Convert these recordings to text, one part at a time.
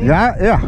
Yeah.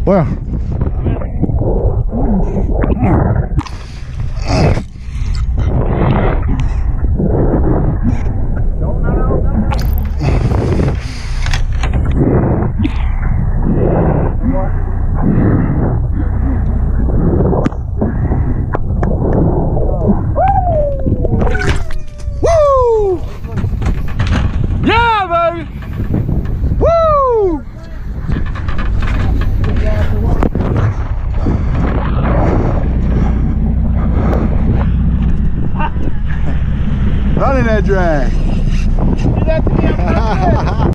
Well, woo! Yeah, baby! Woo! Running that drag. Do that to me, I'm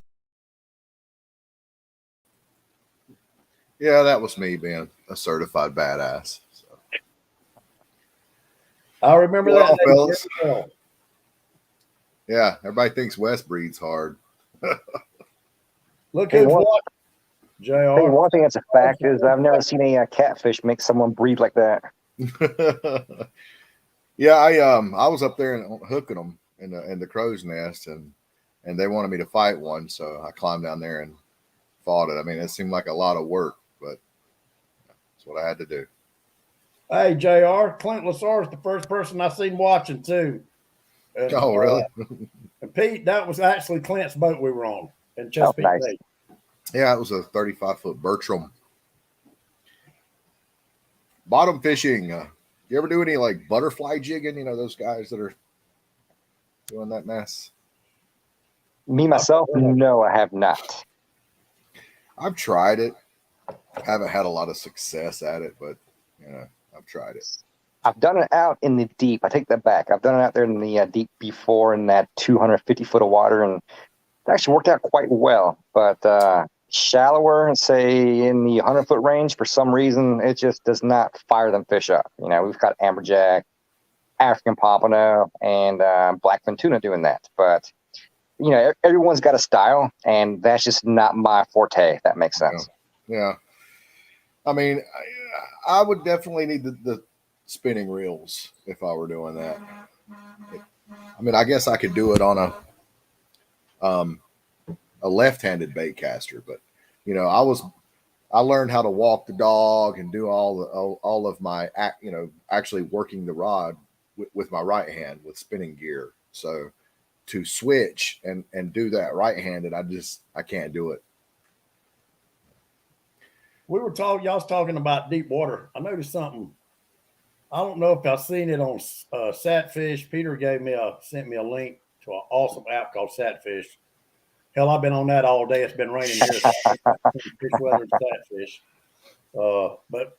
Yeah, that was me being a certified badass. So. I remember Well, that. fellas. Well. Yeah, everybody thinks West breeds hard. Look Hey, who's one- what. JR. Hey, one thing that's a fact is I've never seen a catfish make someone breathe like that. Yeah, I was up there and hooking them in the crow's nest, and they wanted me to fight one, so I climbed down there and fought it. I mean, it seemed like a lot of work, but that's what I had to do. Hey, JR, Clint Lassar is the first person I seen watching too. And, Oh, really? And Pete, that was actually Clint's boat we were on in Oh, Chesapeake nice. Bay. Yeah, it was a 35-foot Bertram. Bottom fishing. You ever do any like butterfly jigging? You know, those guys that are doing that mess. Me, myself, no, I have not. I've tried it. Haven't had a lot of success at it, but you know, I've tried it. I've done it out in the deep. I take that back. I've done it out there in the deep before in that 250 foot of water, and it actually worked out quite well. But shallower, say in the 100-foot range, for some reason, it just does not fire them fish up. You know, we've got amberjack, African pompano, and blackfin tuna doing that. But you know, everyone's got a style, and that's just not my forte. If that makes sense. Yeah. I mean, I would definitely need the spinning reels if I were doing that. I mean, I guess I could do it on a left-handed bait caster, but you know, I learned how to walk the dog and do all of my actually working the rod with my right hand with spinning gear. So to switch and do that right-handed, I can't do it. We were talking, y'all was talking about deep water. I noticed something. I don't know if I've seen it on Satfish. Peter sent me a link to an awesome app called Satfish. Hell, I've been on that all day. It's been raining here. Fish weather and Satfish. But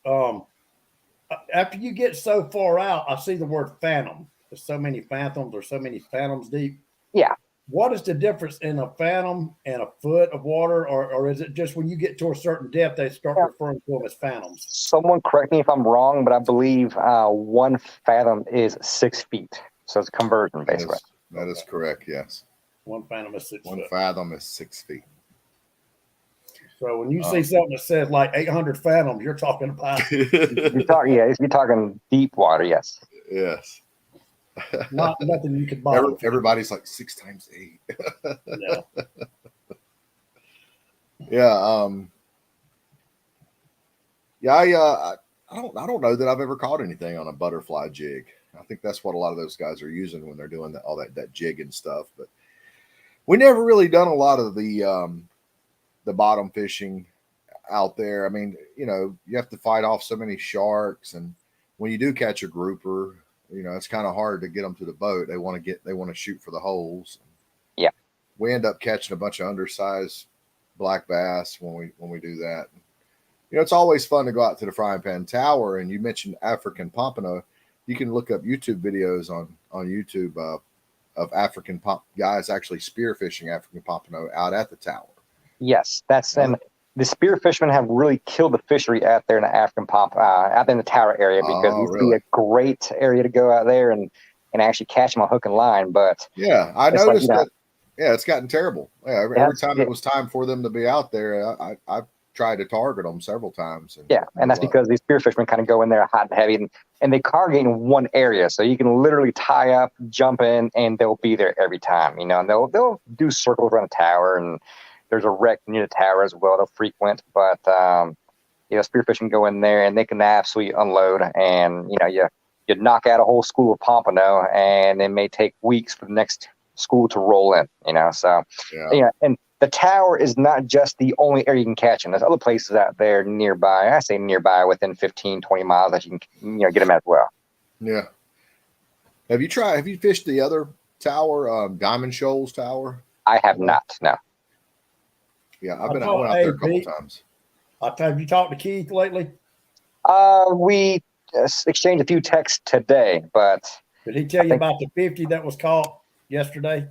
after you get so far out, I see the word phantom. There's so many phantoms or so many phantoms deep. Yeah. What is the difference in a phantom and a foot of water, or is it just when you get to a certain depth, they start referring to them as phantoms? Someone correct me if I'm wrong, but I believe 1 fathom is 6 feet. So it's a conversion, basically. That is correct, yes. 1 fathom is 6 1 foot. fathom is 6 feet. So when you see something that says like 800 fathoms, you're talking about. You're talking deep water, yes. Yes. Nothing you could buy. Everybody's like 6 times 8. Yeah. Yeah. I don't know that I've ever caught anything on a butterfly jig. I think that's what a lot of those guys are using when they're doing all that jig and stuff. But we never really done a lot of the bottom fishing out there. I mean, you have to fight off so many sharks, and when you do catch a grouper, it's kind of hard to get them to the boat. They want to shoot for the holes. Yeah. We end up catching a bunch of undersized black bass when we do that. It's always fun to go out to the Frying Pan Tower, and you mentioned African Pompano. You can look up YouTube videos on YouTube of African guys actually spearfishing African Pompano out at the tower. Yes, and the spear fishermen have really killed the fishery out there in the African out in the tower area, because it used to be a great area to go out there and actually catch them on hook and line. But yeah, I noticed that. Yeah, it's gotten terrible. Yeah, every time it was time for them to be out there, I've tried to target them several times. And that's because these spear fishermen kind of go in there hot and heavy, and they congregate in one area, so you can literally tie up, jump in, and they'll be there every time. And they'll do circles around the tower, and there's a wreck near the tower as well. They'll frequent, but spearfishing go in there and they can absolutely unload. And you knock out a whole school of pompano, and it may take weeks for the next school to roll in. And the tower is not just the only area you can catch them. There's other places out there nearby. I say nearby, within 15, 20 miles that you can get them at as well. Yeah. Have you fished the other tower, Diamond Shoals Tower? I have not. No. Yeah, I went out there a couple times. Have you talked to Keith lately? We exchanged a few texts today, but did he tell you about the 50 that was caught yesterday?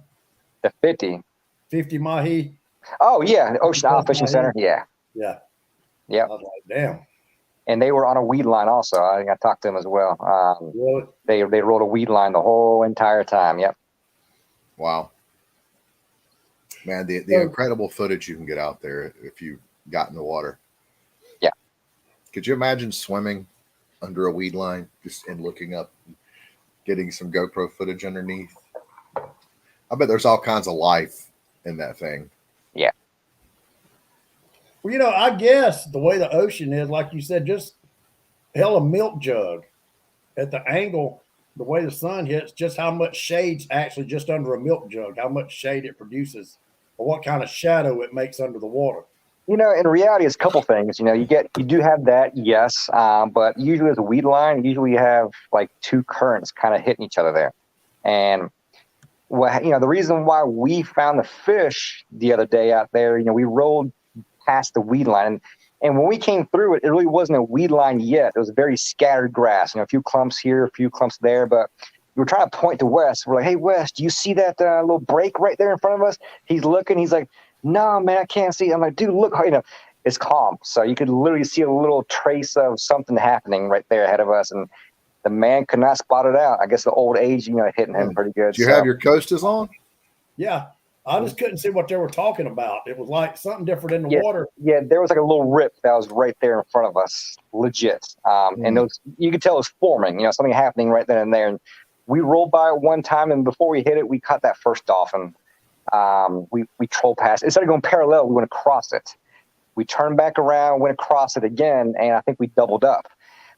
The 50 mahi. Oh yeah, the Ocean Isle Fishing Center. Yeah. Yeah. I was like, damn. And they were on a weed line also. I think I talked to them as well. Really? They rolled a weed line the whole entire time. Yep. Wow. Man, the incredible footage you can get out there if you got in the water. Yeah. Could you imagine swimming under a weed line and looking up, getting some GoPro footage underneath? I bet there's all kinds of life in that thing. Yeah. Well, I guess the way the ocean is, like you said, just hell, a milk jug at the angle, the way the sun hits, just how much shade's actually just under a milk jug, how much shade it produces, or what kind of shadow it makes under the water. In reality, it's a couple things. You do have that, yes, but usually as a weed line, usually you have like two currents kind of hitting each other there. And the reason why we found the fish the other day out there, we rolled past the weed line, and when we came through it, it really wasn't a weed line yet. It was very scattered grass, a few clumps here, a few clumps there, but we were trying to point to Wes. We're like, hey, Wes, do you see that little break right there in front of us? He's looking. He's like, no, man, I can't see it. I'm like, dude, look, it's calm. So you could literally see a little trace of something happening right there ahead of us. And the man could not spot it out. I guess the old age, hitting him pretty good. Do you have your coasters on? Yeah. I just couldn't see what they were talking about. It was like something different in the water. Yeah, there was like a little rip that was right there in front of us, legit. And you could tell it was forming, something happening right then and there. And we rolled by it one time, and before we hit it, we caught that first dolphin. We trolled past it. Instead of going parallel, we went across it. We turned back around, went across it again, and I think we doubled up.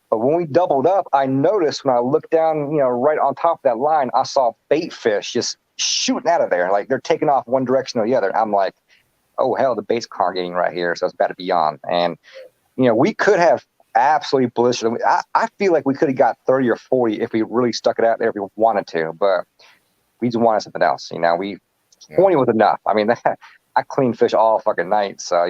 But when we doubled up, I noticed when I looked down, right on top of that line, I saw bait fish just shooting out of there. Like they're taking off one direction or the other. I'm like, oh, hell, the bait's congregating right here. So it's about to be on. And, we could have absolutely blistered them. I feel like we could have got 30 or 40 if we really stuck it out there if we wanted to. But we just wanted something else. 20 was enough. I mean, I clean fish all fucking night. So,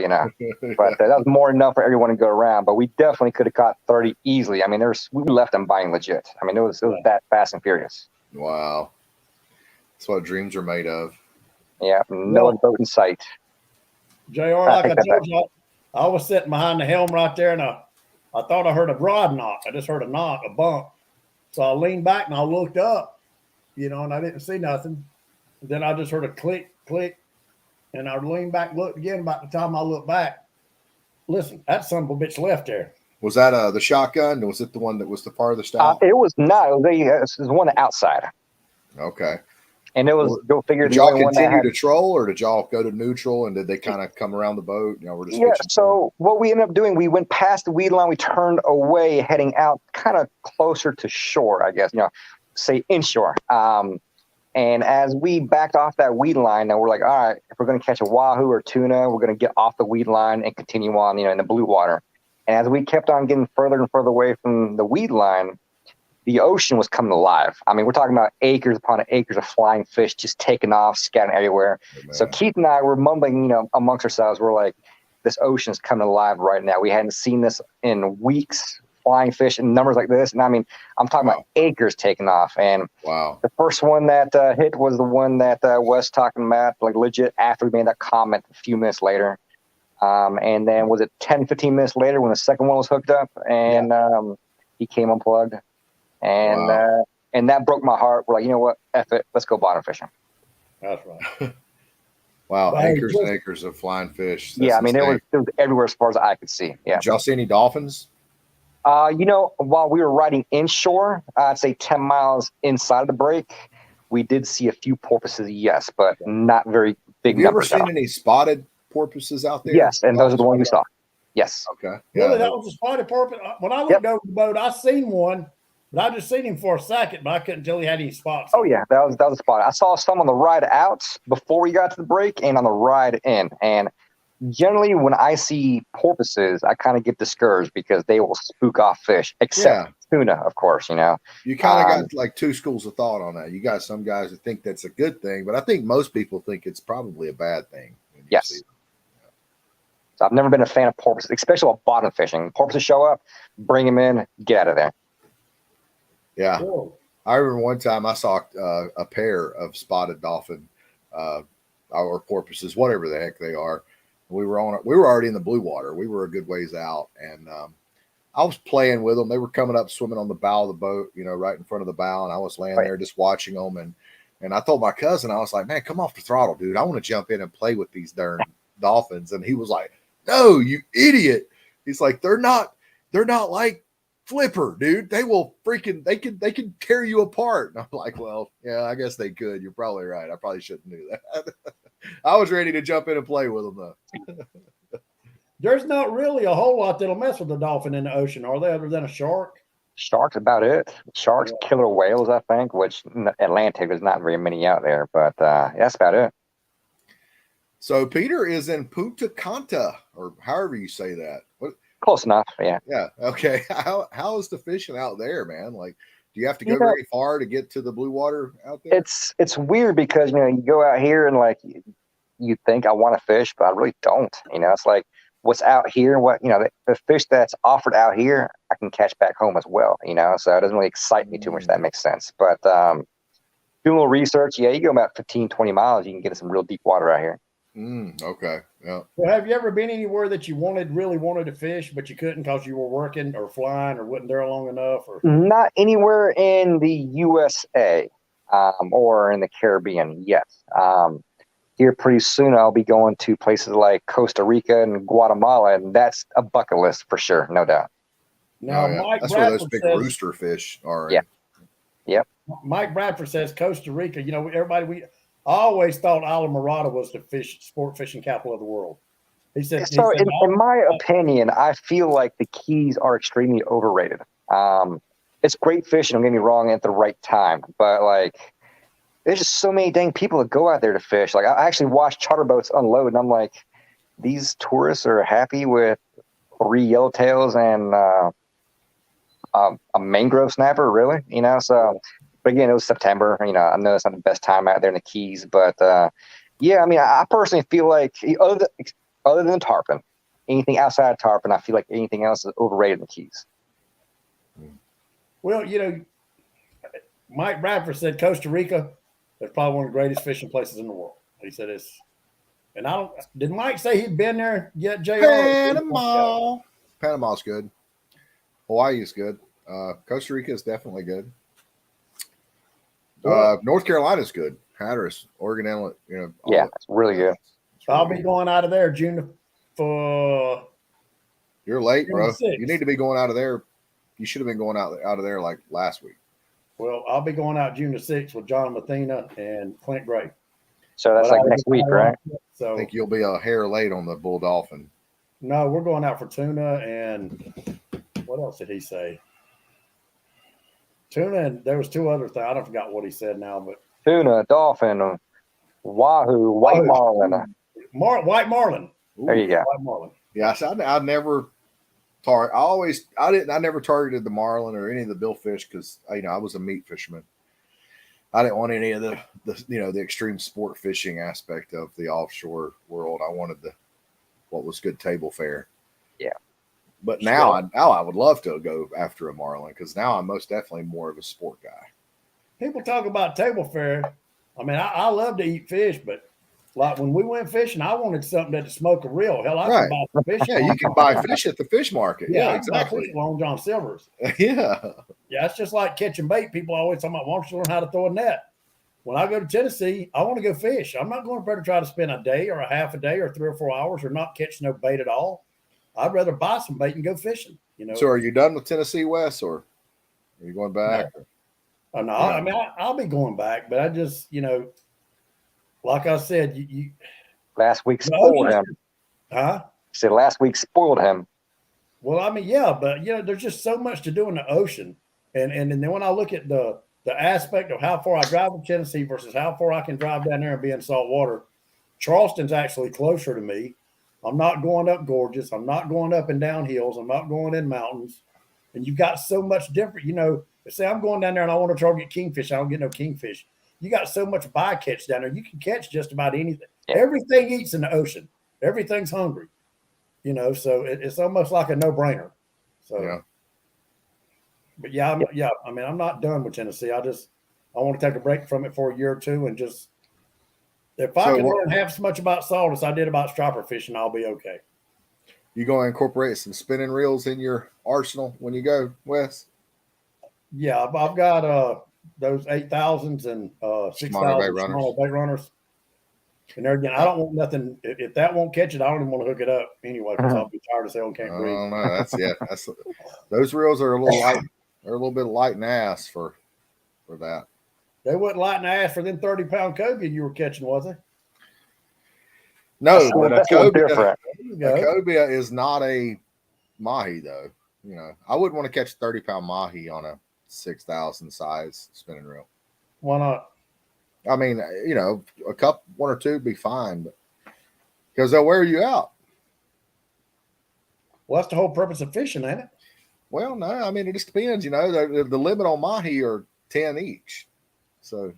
but that was more than enough for everyone to go around. But we definitely could have caught 30 easily. I mean, we left them buying legit. I mean, it was that fast and furious. Wow. That's what dreams are made of. Yeah, no boat in sight. JR, like I told you, I was sitting behind the helm right there, and I thought I heard a rod knock. I just heard a knock, a bump. So I leaned back and I looked up, and I didn't see nothing. And then I just heard a click, click, and I leaned back, looked again. About the time I looked back, listen, that son of a bitch left there. Was that the shotgun? Was it the one that was the farthest out? It was not. It was one outside. Okay. And it was, go figure. Did y'all continue to troll, or did y'all go to neutral, and did they kind of come around the boat? We're just so what we ended up doing, we went past the weed line, we turned away, heading out kind of closer to shore, I guess, say inshore. And And as we backed off that weed line, now we're like, all right, if we're going to catch a wahoo or tuna, we're going to get off the weed line and continue on, in the blue water. And as we kept on getting further and further away from the weed line, the ocean was coming alive. I mean, we're talking about acres upon acres of flying fish just taking off, scattering everywhere. So Keith and I were mumbling, amongst ourselves. We're like, this ocean's coming alive right now. We hadn't seen this in weeks. Flying fish in numbers like this, and I mean, I'm talking about acres taking off. And the first one that hit was the one that Wes talking about, like legit after we made that comment a few minutes later. And then was it 10, 15 minutes later when the second one was hooked up and he came unplugged, and that broke my heart. We're like, you know what, F it, let's go bottom fishing. That's right. Wow, acres and acres of flying fish. That's I mean, it was everywhere as far as I could see. Yeah. Did y'all see any dolphins? While we were riding inshore, I'd say 10 miles inside of the break, we did see a few porpoises, yes, but not very big numbers. Have you ever seen any spotted porpoises out there? Yes, and those are the ones we saw. Yes. Okay. Really, that was a spotted porpoise. When I looked over the boat, I seen one, but I just seen him for a second, but I couldn't tell he had any spots. Oh, yeah, that was a spot. I saw some on the ride out before we got to the break and on the ride in, and generally, when I see porpoises, I kind of get discouraged because they will spook off fish, except tuna, of course, You kind of got like two schools of thought on that. You got some guys that think that's a good thing, but I think most people think it's probably a bad thing. Yes. So I've never been a fan of porpoises, especially while bottom fishing. Porpoises show up, bring them in, get out of there. Yeah. Whoa. I remember one time I saw a pair of spotted dolphin or porpoises, whatever the heck they are. We were already in the blue water. We were a good ways out, and I was playing with them. They were coming up, swimming on the bow of the boat, right in front of the bow, and I was laying there just watching them. And I told my cousin, I was like, "Man, come off the throttle, dude. I want to jump in and play with these darn dolphins." And he was like, "No, you idiot!" He's like, "They're not like Flipper, dude. They will freaking they can tear you apart." And I'm like, "Well, yeah, I guess they could. You're probably right. I probably shouldn't do that." I was ready to jump in and play with them, though. There's not really a whole lot that'll mess with a dolphin in the ocean, are they, other than a shark? Sharks about it. Sharks, killer whales, I think, which Atlantic, there's not very many out there, but that's about it. So Peter is in Punta Cana, or however you say that. Close enough, yeah. Yeah, okay. How is the fishing out there, man? Like, do you have to go very far to get to the blue water out there? It's weird because you go out here and like you think I want to fish, but I really don't. It's like what's out here and what the fish that's offered out here I can catch back home as well. So it doesn't really excite me too much. That makes sense. But doing a little research, you go about 15, 20 miles, you can get some real deep water out here. Okay. Yeah. Well, have you ever been anywhere that you really wanted to fish, but you couldn't because you were working or flying or wasn't there long enough? Or not anywhere in the USA or in the Caribbean yet. Here pretty soon I'll be going to places like Costa Rica and Guatemala, and that's a bucket list for sure, no doubt. Now, that's where those big rooster fish are. Yeah. Yep. Mike Bradford says Costa Rica. I always thought Isla Morada was the sport fishing capital of the world. He said. So, in my opinion, I feel like the Keys are extremely overrated. It's great fishing. Don't get me wrong, at the right time, but like, there's just so many dang people that go out there to fish. Like, I actually watch charter boats unload, and I'm like, these tourists are happy with 3 yellowtails and a mangrove snapper, really? So. But again, it was September. I know it's not the best time out there in the Keys, but yeah, I mean, I personally feel like other than tarpon, anything outside of tarpon, I feel like anything else is overrated in the Keys. Well, Mike Bradford said Costa Rica is probably one of the greatest fishing places in the world. He said it's, and did Mike say he'd been there yet, JR? Panama's good. Hawaii is good. Costa Rica is definitely good. North Carolina's good. Hatteras, Oregon Inlet, it's really good. I'll be going out of there June for. You're late, bro. You need to be going out of there. You should have been going out of there like last week. Well, I'll be going out June the 6th with John Mathena and Clint Gray. So that's like next week, right? So I think you'll be a hair late on the bull dolphin. No, we're going out for tuna and what else did he say? Tuna, and there was 2 other things. I don't forgot what he said now, but tuna, dolphin, wahoo, white marlin. White marlin. There you go. White marlin. Yeah, so I never I never targeted the marlin or any of the billfish because I was a meat fisherman. I didn't want any of the the extreme sport fishing aspect of the offshore world. I wanted what was good table fare. Yeah. But now I would love to go after a marlin because now I'm most definitely more of a sport guy. People talk about table fare. I mean, I love to eat fish, but like when we went fishing, I wanted something that smoke a reel. Hell, I could buy some fish. Yeah, you can buy fish at the fish market. Yeah, exactly. Fish at Long John Silver's. Yeah. Yeah, it's just like catching bait. People always talk about, why don't you learn how to throw a net? When I go to Tennessee, I want to go fish. I'm not going to try to spend a day or a half a day or 3 or 4 hours or not catch no bait at all. I'd rather buy some bait and go fishing. So are you done with Tennessee, Wes, or are you going back? No, I mean, I'll be going back, but I just, like I said, you last week spoiled him. Huh? He said last week spoiled him. Well, I mean, yeah, but there's just so much to do in the ocean, and then when I look at the aspect of how far I drive to Tennessee versus how far I can drive down there and be in salt water, Charleston's actually closer to me. I'm not going up gorges. I'm not going up and down hills. I'm not going in mountains. And you've got so much different, say I'm going down there and I want to target kingfish. I don't get no kingfish. You got so much bycatch down there. You can catch just about anything. Yeah. Everything eats in the ocean. Everything's hungry, so it's almost like a no-brainer. So, yeah. But I'm not done with Tennessee. I want to take a break from it for a year or two and just, if I can learn half as much about salt as I did about striper fishing, I'll be okay. You going to incorporate some spinning reels in your arsenal when you go, Wes? Yeah, I've got those 8,000s and 6,000 smaller bait runners. And there again, I don't want nothing. If that won't catch it, I don't even want to hook it up anyway because I'll be tired as hell and can't breathe. Oh no, those reels are a little light. They're a little bit light in the ass for that. They wasn't light in the ass for them 30-pound cobia you were catching, was they? No, but a cobia is not a mahi though. I wouldn't want to catch a 30-pound mahi on a 6,000 size spinning reel. Why not? I mean, a cup, 1 or 2 would be fine, but because they'll wear you out. Well, that's the whole purpose of fishing, ain't it? Well, no, I mean, it just depends. The limit on mahi are 10 each. So,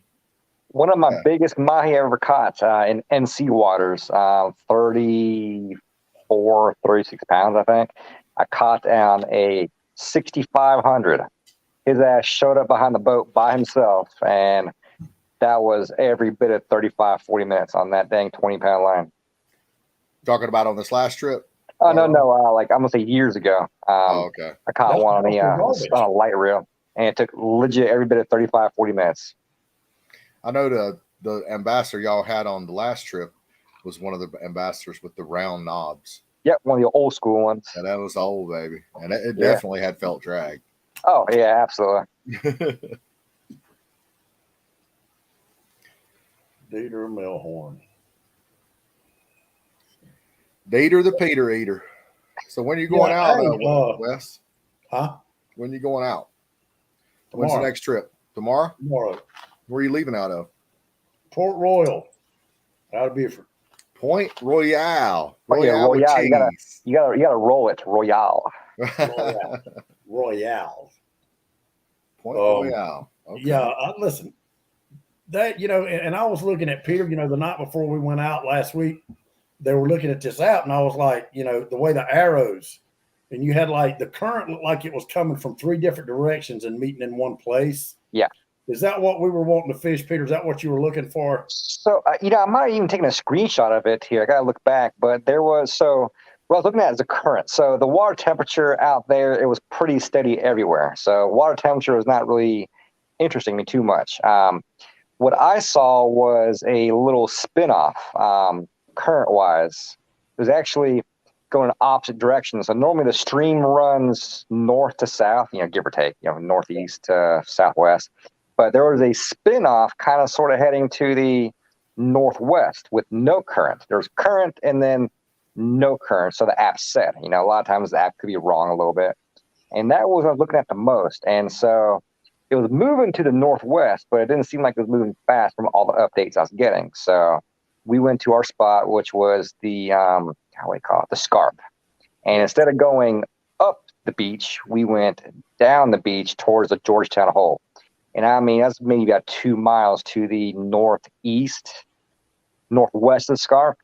one of my biggest mahi I ever caught in NC waters, 34, 36 pounds, I think. I caught on a 6,500. His ass showed up behind the boat by himself, and that was every bit of 35, 40 minutes on that dang 20-pound line. Talking about on this last trip? Oh, no. Like I'm going to say years ago. Okay. I caught one on a light reel, and it took legit every bit of 35, 40 minutes. I know the ambassador y'all had on the last trip was one of the ambassadors with the round knobs. Yep, one of the old school ones. And that was old, baby. And it definitely had felt drag. Oh, yeah, absolutely. Dieter Melhorn. Dieter the Peter Eater. So when are you going out, Wes? Huh? When are you going out? Tomorrow. When's the next trip? Tomorrow? Tomorrow. Where are you leaving out of? Port Royal. Out of Beaufort. Point Royale. Royale. You gotta roll it. Royale. Royale. Point Royale. Okay. Yeah, listen. That and I was looking at Peter. The night before we went out last week, they were looking at this app, and I was like, the way the arrows, and you had like the current looked like it was coming from 3 different directions and meeting in one place. Yeah. Is that what we were wanting to fish, Peter? Is that what you were looking for? So, I might have even taken a screenshot of it here. I got to look back, but what I was looking at is the current. So the water temperature out there, it was pretty steady everywhere. So water temperature was not really interesting me too much. What I saw was a little spinoff, current-wise. It was actually going in opposite directions. So normally the stream runs north to south, give or take, northeast to southwest. But there was a spin-off kind of sort of heading to the northwest with no current. There's current and then no current. So the app said, a lot of times the app could be wrong a little bit. And that was what I was looking at the most. And so it was moving to the northwest, but it didn't seem like it was moving fast from all the updates I was getting. So we went to our spot, which was the how do we call it, the Scarp. And instead of going up the beach, we went down the beach towards the Georgetown Hole. And I mean, that's maybe about 2 miles to the northwest of the Scarp.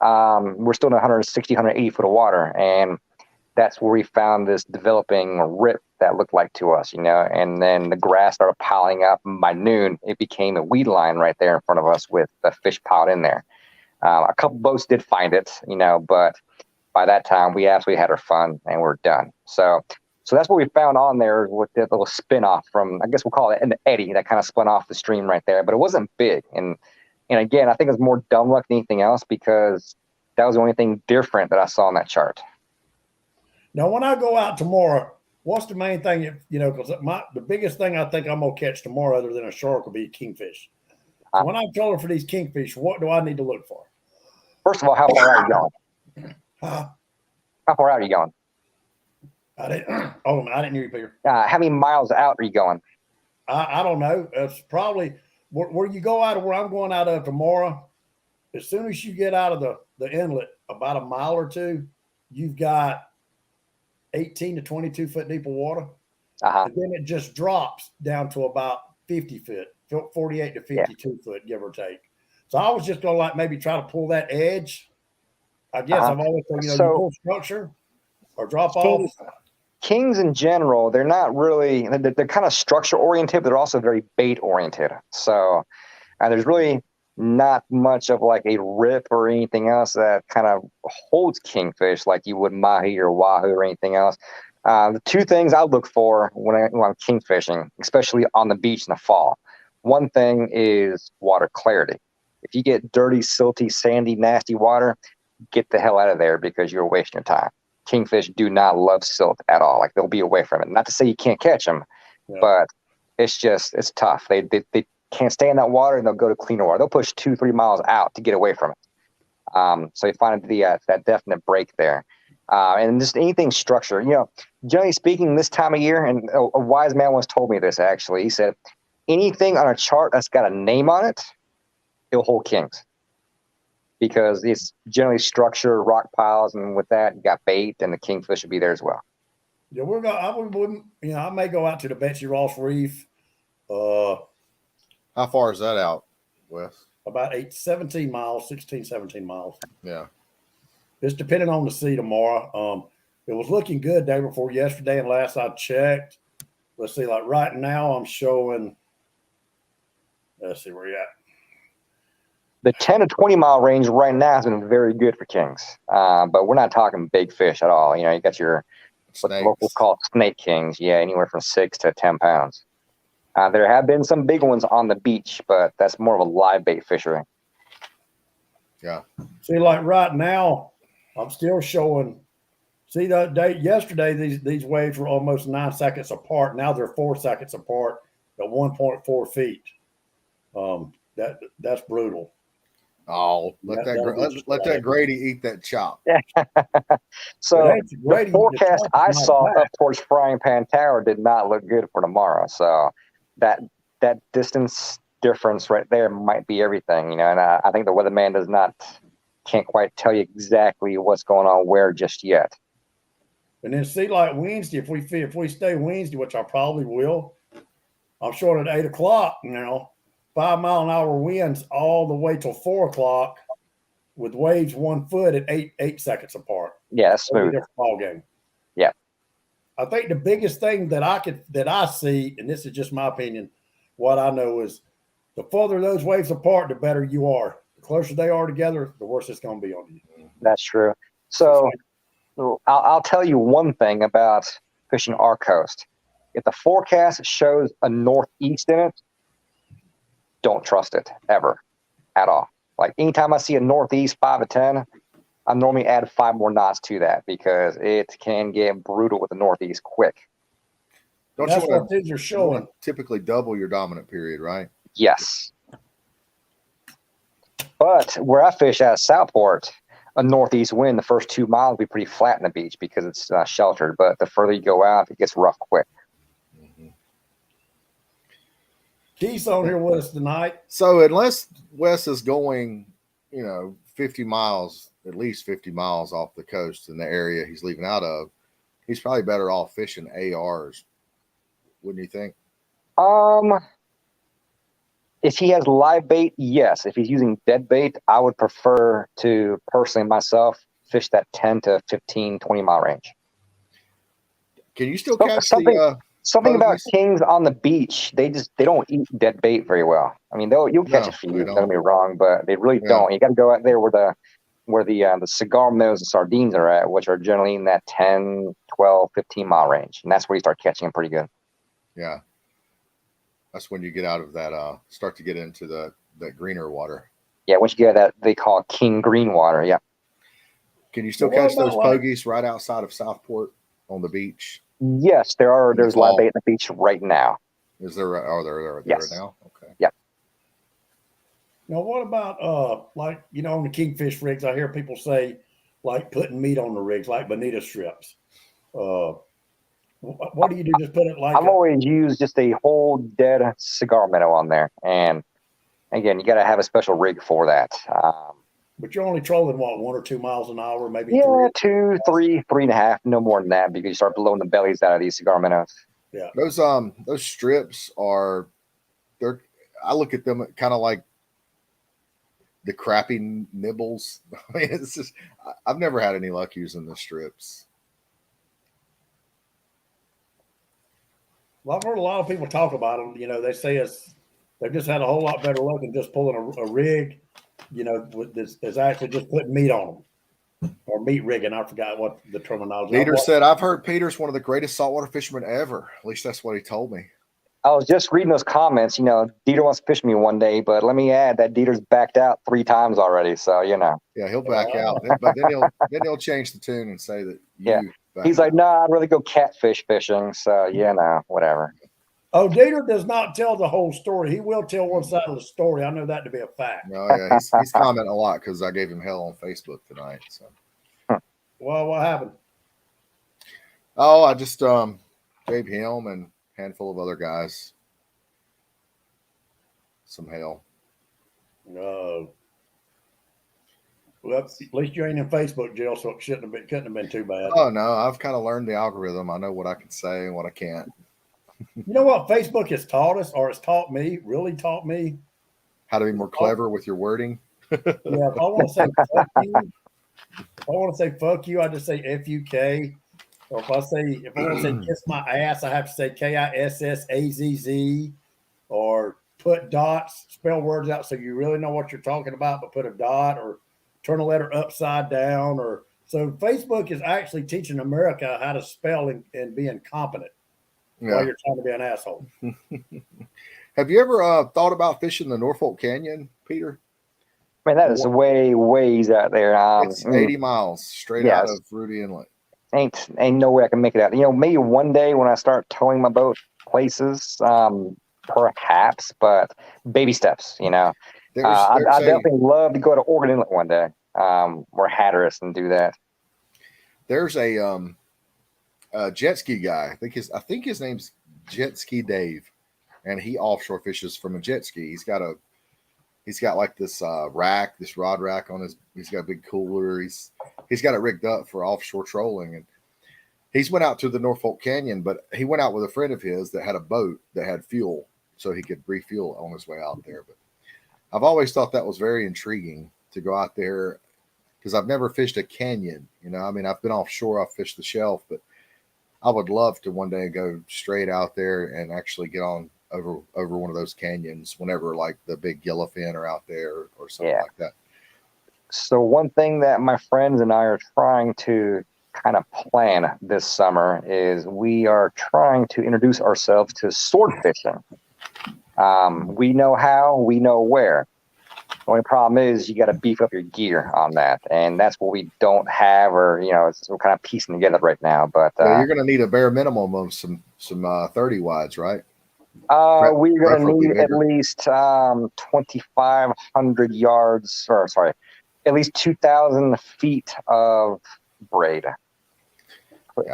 We're still in 160, 180 foot of water. And that's where we found this developing rip that looked like to us, and then the grass started piling up. And by noon, it became a weed line right there in front of us with the fish piled in there. A couple boats did find it, but by that time we absolutely had our fun and we're done. So that's what we found on there with the little spin off from, I guess we'll call it an eddy that kind of spun off the stream right there, but it wasn't big. And again, I think it was more dumb luck than anything else because that was the only thing different that I saw on that chart. Now, when I go out tomorrow, what's the main thing, because the biggest thing I think I'm going to catch tomorrow other than a shark will be kingfish. So when I'm trolling for these kingfish, what do I need to look for? First of all, how far out are you going? How far out are you going? I didn't hear you, Peter. How many miles out are you going? I don't know. It's probably where you go out of where I'm going out of tomorrow. As soon as you get out of the inlet, about a mile or two, you've got 18 to 22 foot deep of water. And then it just drops down to about 50 foot, 48 to 52 foot, give or take. So I was just going to maybe try to pull that edge. I guess I've always thought, you pull structure or drop off. Kings in general, they're not really, they're kind of structure oriented, but they're also very bait oriented. So there's really not much of like a rip or anything else that kind of holds kingfish like you would mahi or wahoo or anything else. The two things I look for when I'm kingfishing, especially on the beach in the fall, one thing is water clarity. If you get dirty, silty, sandy, nasty water, get the hell out of there because you're wasting your time. Kingfish do not love silt at all. Like they'll be away from it. Not to say you can't catch them, but it's tough. They can't stay in that water and they'll go to cleaner water. They'll push 2-3 miles out to get away from it. So you find that definite break there. And just anything structure, generally speaking, this time of year, and a wise man once told me this actually, he said, anything on a chart that's got a name on it, it'll hold kings. Because it's generally structure, rock piles, and with that, you got bait, and the kingfish will be there as well. Yeah, I may go out to the Betsy Ross Reef. How far is that out, Wes? About 17 miles. Yeah. It's depending on the sea tomorrow. It was looking good day before yesterday, and last I checked, let's see, like right now I'm showing, let's see where you're at. The 10 to 20 mile range right now has been very good for kings, but we're not talking big fish at all. You got your what the locals call snake kings. Yeah, anywhere from 6 to 10 pounds. There have been some big ones on the beach, but that's more of a live bait fishery. Yeah. See, like right now, I'm still showing. See, that day yesterday, these waves were almost 9 seconds apart. Now they're 4 seconds apart at 1.4 feet. That's brutal. Oh, let that Grady eat that chop. So the forecast I saw up towards Frying Pan Tower did not look good for tomorrow. So that distance difference right there might be everything, and I think the weatherman can't quite tell you exactly what's going on where just yet. And then see, like Wednesday, if we stay Wednesday, which I probably will, I'm short at 8 o'clock, 5 mile an hour winds all the way till 4 o'clock with waves 1 foot at 8 seconds apart. Yeah, that's smooth. Ball game. Yeah. I think the biggest thing that I see, and this is just my opinion, what I know is the further those waves apart, the better you are. The closer they are together, the worse it's going to be on you. That's true. So I'll tell you one thing about fishing our coast. If the forecast shows a northeast in it, don't trust it ever at all. Like anytime I see a northeast 5 to 10, I normally add 5 more knots to that because it can get brutal with the northeast quick. That's what these are showing. Typically double your dominant period, right? Yes. But where I fish at Southport, a northeast wind, the first 2 miles will be pretty flat in the beach because it's sheltered. But the further you go out, it gets rough quick. Keith's on here with us tonight. So unless Wes is going, 50 miles, at least 50 miles off the coast in the area he's leaving out of, he's probably better off fishing ARs, wouldn't you think? If he has live bait, yes. If he's using dead bait, I would prefer to personally myself fish that 10 to 15, 20 mile range. Can you still catch something about bogeys? kings on the beach? They don't eat dead bait very well. I mean, you'll catch a few. Don't get me wrong, but they really don't. You got to go out there where the cigar minnows and sardines are at, which are generally in that 10, 12, 15 mile range, and that's where you start catching them pretty good. Yeah, that's when you get out of that. Start to get into that greener water. Yeah, once you get that, they call it king green water. Yeah. Can you still catch those pogies right outside of Southport on the beach? Yes, there's live bait at the beach right now. Is there? Are there yes. now? Okay. Yeah. Now, what about on the kingfish rigs? I hear people say like putting meat on the rigs, like bonita strips. What do you do? Just put it like? I've always used just a whole dead cigar minnow on there, and again, you got to have a special rig for that. But you're only trolling 1 or 2 miles an hour, maybe 2, 3, 3.5, no more than that, because you start blowing the bellies out of these cigar minnows. Yeah, those strips I look at them kind of like the crappy nibbles. I mean, it's just I've never had any luck using the strips. Well, I've heard a lot of people talk about them. They say they've just had a whole lot better luck than just pulling a rig. With this is actually just putting meat on them or meat rigging. I forgot what the terminology. Peter said, "I've heard Peter's one of the greatest saltwater fishermen ever. At least that's what he told me." I was just reading those comments. Dieter wants to fish me one day, but let me add that Dieter's backed out 3 times already. So Yeah, he'll back out, but then he'll change the tune and say that he's like, "No, I'd rather go catfish fishing." So whatever. Oh, Dieter does not tell the whole story. He will tell one side of the story. I know that to be a fact. No, yeah, he's commenting a lot because I gave him hell on Facebook tonight. So, well, what happened? Oh, I just gave him and a handful of other guys some hell. No. Well, at least you ain't in Facebook jail, so it couldn't have been too bad. Oh no, I've kind of learned the algorithm. I know what I can say and what I can't. You know what Facebook has taught us, or it's really taught me? How to be more clever with your wording. Yeah, if I want to say fuck you, I just say FUK. Or if I want to say kiss my ass, I have to say KISSAZZ. Or put dots, spell words out so you really know what you're talking about, but put a dot or turn a letter upside down. So Facebook is actually teaching America how to spell and be incompetent. Yeah. While you're trying to be an asshole. Have you ever thought about fishing the Norfolk Canyon, Peter? Man, that is ways out there. It's 80 miles straight out of Rudy Inlet. Ain't no way I can make it out. Maybe one day when I start towing my boat places, perhaps, but baby steps. I definitely love to go to Oregon Inlet one day, or Hatteras, and do that. There's a jet ski guy. I think his name's Jet Ski Dave, and he offshore fishes from a jet ski. He's got like this rack, this rod rack on his. He's got a big cooler. He's got it rigged up for offshore trolling, and he's went out to the Norfolk Canyon. But he went out with a friend of his that had a boat that had fuel, so he could refuel on his way out there. But I've always thought that was very intriguing to go out there because I've never fished a canyon. I mean, I've been offshore. I've fished the shelf, but I would love to one day go straight out there and actually get on over one of those canyons whenever like the big yellowfin are out there or something like that. So one thing that my friends and I are trying to kind of plan this summer is we are trying to introduce ourselves to sword fishing. We know how, we know where. The only problem is you got to beef up your gear on that, and that's what we don't have, or we're kind of piecing together right now. But you're going to need a bare minimum of some 30 wides, right? We're going to need at least 2,500 yards, or sorry, at least 2,000 feet of braid.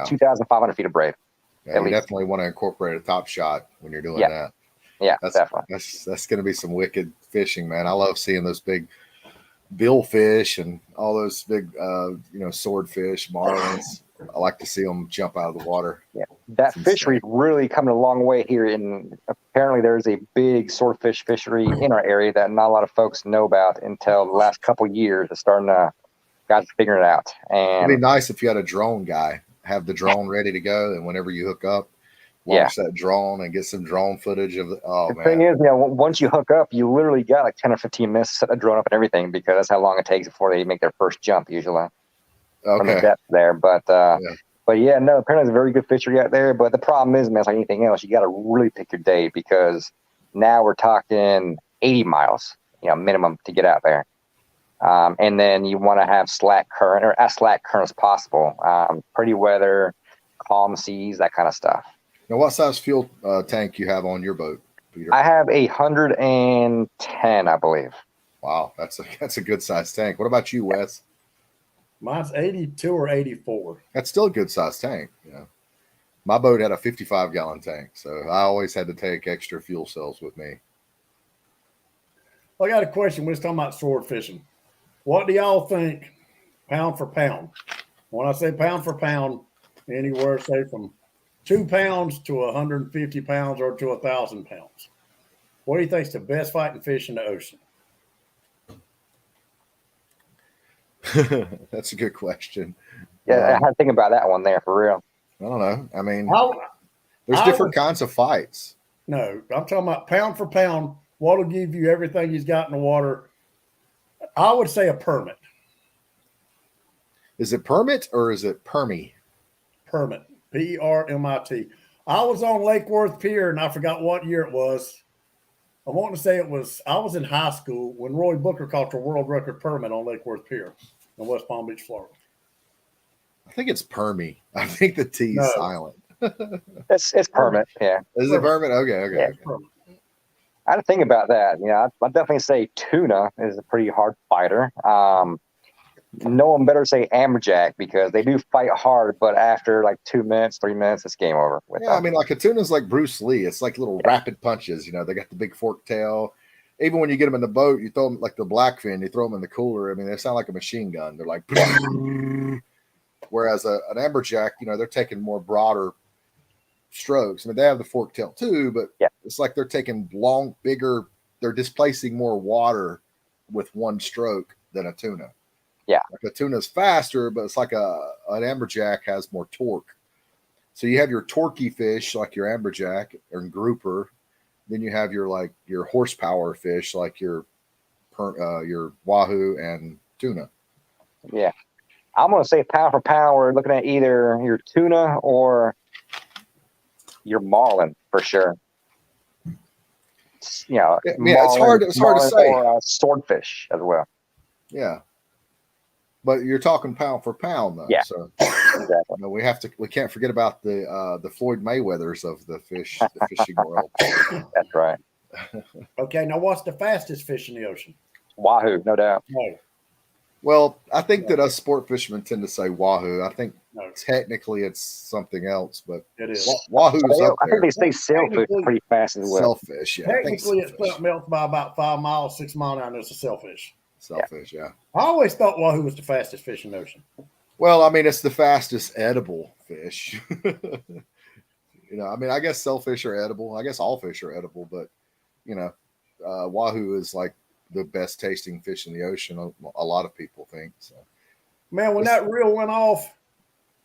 2,500 feet of braid. Yeah, you definitely want to incorporate a top shot when you're doing that. Yeah, definitely. That's going to be some wicked fishing, man. I love seeing those big billfish and all those big, swordfish, marlins. I like to see them jump out of the water. Yeah, that fishery's really coming a long way here. Apparently there's a big swordfish fishery in our area that not a lot of folks know about until the last couple of years. It's starting to guys figuring it out. And it'd be nice if you had a drone guy, have the drone ready to go, and whenever you hook up, launch that drone and get some drone footage of it. Oh, the thing is, once you hook up, you literally got like 10 or 15 minutes to set the drone up and everything, because that's how long it takes before they make their first jump usually. From the depth there. But apparently it's a very good fishery out there. But the problem is, man, it's like anything else, you got to really pick your day, because now we're talking 80 miles, minimum to get out there. And then you want to have slack current, or as slack current as possible. Pretty weather, calm seas, that kind of stuff. Now, what size fuel tank you have on your boat, Peter? I have 110, I believe. Wow, that's a good size tank. What about you, Wes? Mine's 82 or 84. That's still a good size tank. My boat had a 55-gallon tank, so I always had to take extra fuel cells with me. I got a question. We're talking about sword fishing. What do y'all think, pound for pound? When I say pound for pound, anywhere say from 2 pounds to 150 pounds or to 1,000 pounds. What do you think is the best fighting fish in the ocean? That's a good question. Yeah, I had to think about that one there for real. I don't know. I mean, there's different kinds of fights. No, I'm talking about pound for pound. What'll give you everything he's got in the water? I would say a permit. Is it permit or is it permit? Permit. Permit. I was on Lake Worth Pier, and I forgot what year it was. I want to say I was in high school when Roy Booker caught the world record permit on Lake Worth Pier in West Palm Beach, Florida. I think it's permit. I think the T is silent. It's permit, yeah. Is it permit? Okay. Yeah, okay. I had to think about that. I'd definitely say tuna is a pretty hard fighter. No one better say amberjack, because they do fight hard, but after like 2 minutes, 3 minutes, it's game over. I mean, like a tuna's like Bruce Lee. It's like little rapid punches. They got the big fork tail. Even when you get them in the boat, you throw them like the blackfin, you throw them in the cooler. I mean, they sound like a machine gun. They're like, whereas an amberjack, they're taking more broader strokes. I mean, they have the fork tail too, but it's like they're taking bigger, they're displacing more water with one stroke than a tuna. Yeah. Like a tuna's faster, but it's like an amberjack has more torque. So you have your torquey fish like your amberjack or grouper. Then you have your horsepower fish like your wahoo and tuna. Yeah. I'm going to say pound for pound, we're looking at either your tuna or your marlin for sure. It's hard to say. Or swordfish as well. Yeah. But you're talking pound for pound, though. Yeah, so exactly. We can't forget about the Floyd Mayweathers of the fishing world. That's right. Okay, now what's the fastest fish in the ocean? Wahoo, no doubt. No. Well, I think that us sport fishermen tend to say wahoo. I think technically it's something else, but it is. Wahoo's up I there. think they say sailfish pretty fast as well. Sailfish, yeah. Technically, it's something else by about 5 miles, 6 miles down. It's a sailfish. Sailfish, yeah. I always thought wahoo was the fastest fish in the ocean. Well, I mean, it's the fastest edible fish. I mean, I guess sailfish are edible. I guess all fish are edible, but wahoo is like the best tasting fish in the ocean. A lot of people think so. Man, when that reel went off,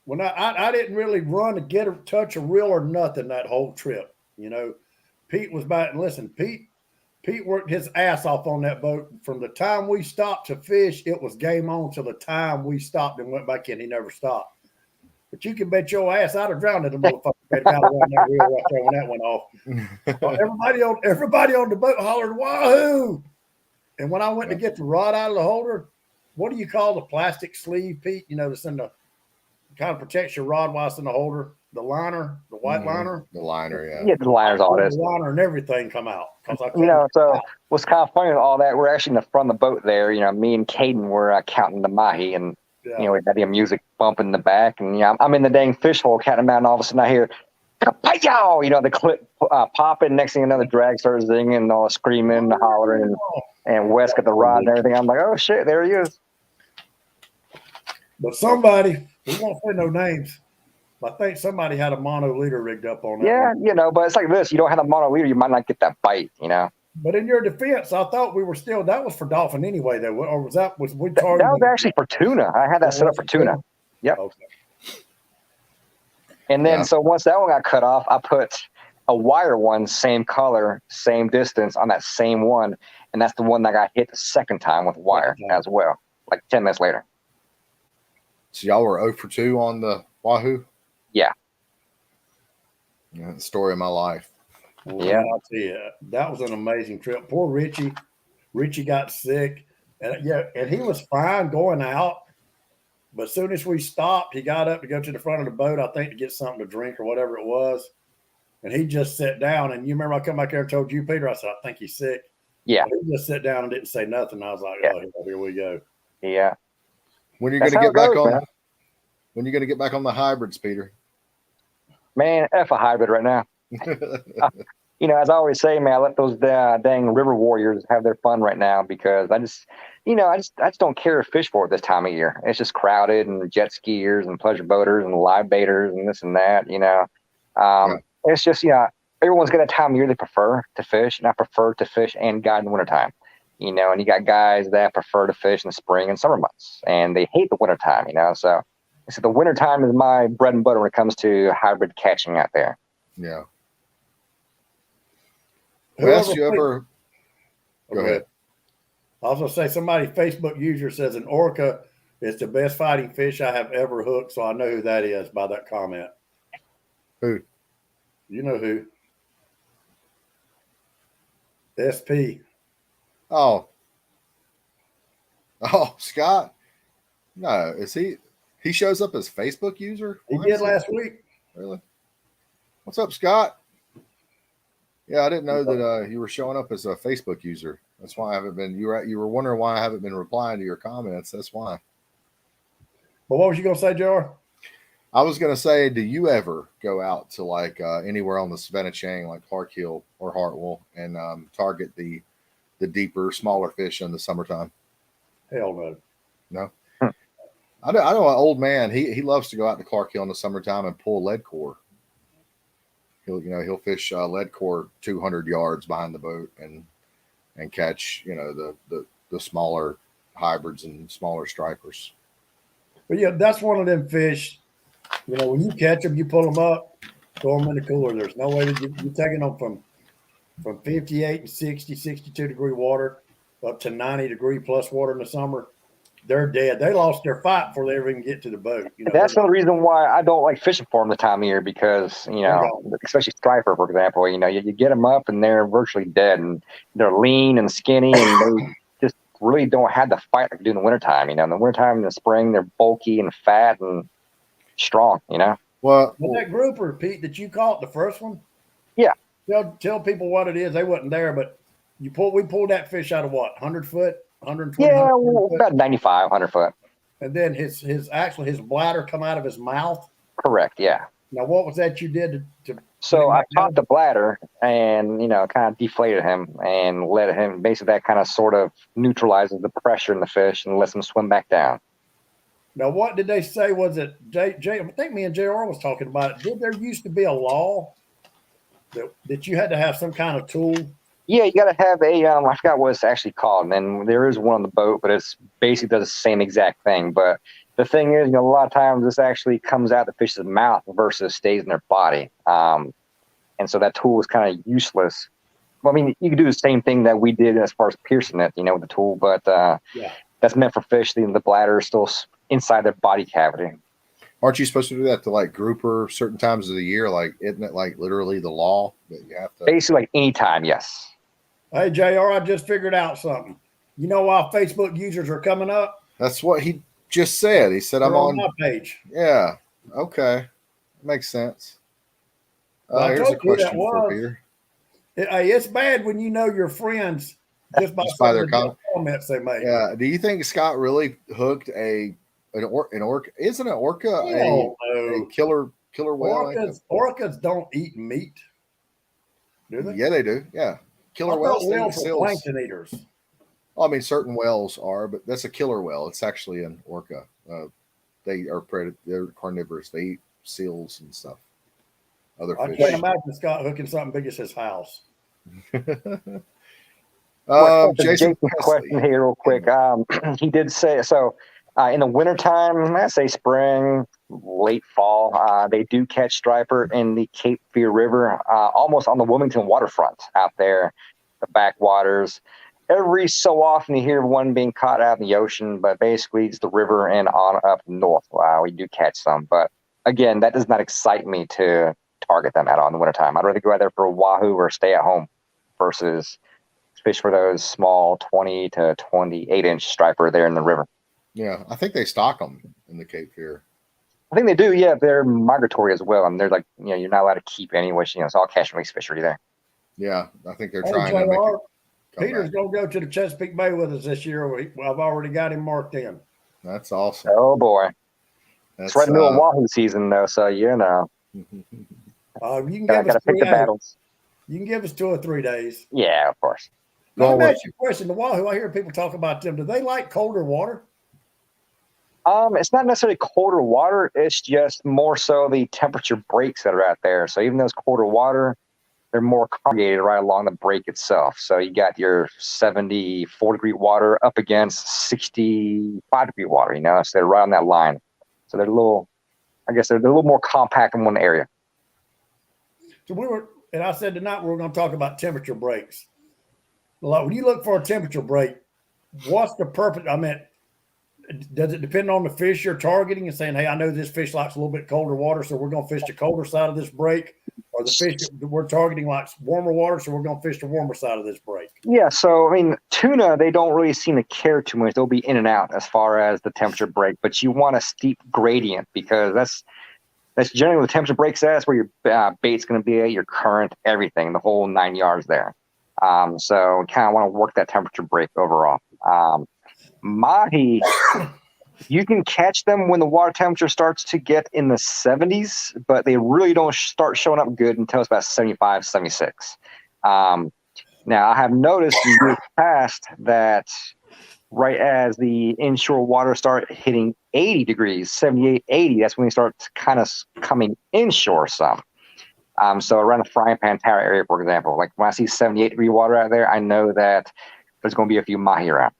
when I didn't really run to get or touch a reel or nothing that whole trip. Pete was back and listen. Pete worked his ass off on that boat. From the time we stopped to fish, it was game on till the time we stopped and went back in. He never stopped. But you can bet your ass I'd have drowned in the motherfucker that got around that reel right there when that went off. Everybody on the boat hollered wahoo. And when I went to get the rod out of the holder, what do you call the plastic sleeve, Pete? That's in the kind of protects your rod while it's in the holder. The liner, the white liner. The liner, yeah. Yeah, the liner's all this. The liner and everything come out. So what's kind of funny with all that, we're actually in the front of the boat there. Me and Caden were counting the mahi, and we had the music bumping in the back, and I'm in the dang fish hole counting them out, and all of a sudden I hear Kapow! You know, the clip popping. Next thing you know, the drag starts zinging and all screaming, hollering, and Wes got the rod and everything. I'm like, oh shit, there he is. But somebody, we won't say no names. I think somebody had a mono leader rigged up on that. Yeah, one. you know, but it's like this. You don't have a mono leader, you might not get that bite, you know. But in your defense, I thought we were still, that was for dolphin anyway, though. Or was that, was we That targeting? was actually for tuna. I had that set up for tuna. Yep. Okay. And then, so once that one got cut off, I put a wire one, same color, same distance on that same one. And that's the one that got hit the second time with wire as well, like 10 minutes later. So y'all were 0 for 2 on the Wahoo? Yeah. Yeah, the story of my life. Well, Yeah. I'll tell you, that was an amazing trip. Poor Richie. Richie got sick. And and he was fine going out. But as soon as we stopped, he got up to go to the front of the boat, I think to get something to drink or whatever it was. And he just sat down. And you remember I come back there and told you, Peter, I said, I think he's sick. Yeah. But he just sat down and didn't say nothing. I was like, oh, here we go. Yeah. When are you going to get back on? Man. When are you going to get back on the hybrids, Peter? Man, F a hybrid right now. You know, as I always say, man, I let those dang river warriors have their fun right now because I just don't care to fish for it this time of year. It's just crowded and jet skiers and pleasure boaters and live baiters and this and that, you know. It's just, you know, everyone's got a time of year they prefer to fish, and I prefer to fish and guide in the wintertime. You know, and you got guys that prefer to fish in the spring and summer months, and they hate the wintertime, you know. So the wintertime is my bread and butter when it comes to hybrid catching out there. Yeah. Wes, you ever go ahead. I was going to say, somebody, Facebook user says an orca is the best fighting fish I have ever hooked. So I know who that is by that comment. Who? You know who? SP. Oh, Scott. No, is he? He shows up as Facebook user. He did last week. Really? What's up, Scott? Yeah, I didn't know that you were showing up as a Facebook user. That's why I haven't been. You were wondering why I haven't been replying to your comments. That's why. But what was you gonna say, Jar? I was gonna say, do you ever go out to like anywhere on the Savannah Chain, like Clark Hill or Hartwell, and target the deeper, smaller fish in the summertime? Hell no. No. I know an old man. He loves to go out to Clark Hill in the summertime and pull lead core. He'll fish lead core 200 yards behind the boat and catch the smaller hybrids and smaller stripers. But yeah, that's one of them fish. You know, when you catch them, you pull them up, throw them in the cooler. There's no way that you're taking them from 58 and 60, 62 degree water up to 90 degree plus water in the summer. They're dead. They lost their fight before they ever even get to the boat. You know, that's the reason why I don't like fishing for them the time of year because, you know, especially striper, for example, you know, you get them up and they're virtually dead and they're lean and skinny and they just really don't have the fight like they do in the wintertime. You know, in the wintertime and the spring, they're bulky and fat and strong, you know. Well, that grouper, Pete, that you caught, the first one? Yeah. Tell people what it is. They wasn't there, but we pulled that fish out of what, 100 foot? 120? Yeah, about 95, 100 foot. And then his bladder come out of his mouth? Correct, yeah. Now, what was that you did to So I popped the bladder and, you know, kind of deflated him and let him, basically that kind of sort of neutralizes the pressure in the fish and lets him swim back down. Now, what did they say? Was it, I think me and JR was talking about it. Did there used to be a law that you had to have some kind of tool? Yeah, you got to have I forgot what it's actually called. And there is one on the boat, but it's basically does the same exact thing. But the thing is, you know, a lot of times this actually comes out the fish's mouth versus stays in their body. And so that tool is kind of useless. Well, I mean, you can do the same thing that we did as far as piercing it, you know, with the tool. But that's meant for fish. The bladder is still inside their body cavity. Aren't you supposed to do that to like grouper certain times of the year? Like, isn't it like literally the law that you have to? Basically, like any time, yes. Hey, JR, I just figured out something. You know why Facebook users are coming up? That's what he just said. He said, I'm on my page. Yeah. Okay. Makes sense. Here's a question for Peter. Hey, it's bad when you know your friends just by their comments they make. Yeah. Do you think Scott really hooked an orca? Isn't an orca a killer Killer whale. Orcas don't eat meat, do they? Yeah, they do. Yeah, killer I whales. thought They eat whales were seals. plankton eaters. Well, I mean, certain whales are, but that's a killer whale. It's actually an orca. They are they're carnivorous. They eat seals and stuff. Other I fish. can't imagine Scott hooking something big as his house. Jason Jason's question here, real quick. He did say so. In the wintertime, I say spring, late fall, they do catch striper in the Cape Fear River, almost on the Wilmington waterfront out there, the backwaters. Every so often you hear one being caught out in the ocean, but basically it's the river and on up north. We do catch some. But again, that does not excite me to target them at all in the wintertime. I'd rather go out there for a wahoo or stay at home versus fish for those small 20 to 28-inch striper there in the river. Yeah, I think they stock them in the Cape Fear. I think they do. Yeah, they're migratory as well, and they're like, you're not allowed to keep any, which it's all catch and release fishery there. Yeah, I think they're Hey, trying to make it. Peter's going to go to the Chesapeake Bay with us this year. I've already got him marked in. That's awesome. Oh boy, it's right in the middle of Wahoo season though, so you can gotta pick the battles. You can give us 2 or 3 days. Yeah, of course. Now, let me ask you a question. The wahoo, I hear people talk about them. Do they like colder water? It's not necessarily colder water. It's just more so the temperature breaks that are out there. So even though it's colder water, they're more congregated right along the break itself. So you got your 74-degree water up against 65-degree water, so they're right on that line. So they're a little more compact in one area. So I said tonight we were going to talk about temperature breaks. When you look for a temperature break, what's the purpose? I mean, does it depend on the fish you're targeting and saying, hey, I know this fish likes a little bit colder water, so we're going to fish the colder side of this break? Or the fish that we're targeting likes warmer water, so we're going to fish the warmer side of this break? Yeah, so, I mean, tuna, they don't really seem to care too much. They'll be in and out as far as the temperature break, but you want a steep gradient because that's generally what the temperature breaks at. That's where your bait's going to be at, your current, everything, the whole 9 yards there. So kind of want to work that temperature break overall. Mahi, you can catch them when the water temperature starts to get in the 70s, but they really don't start showing up good until it's about 75, 76. Now, I have noticed in years past that right as the inshore water start hitting 80 degrees, 78, 80, that's when they start kind of coming inshore some. So around the frying pan tower area, for example, like when I see 78-degree water out there, I know that there's going to be a few mahi around.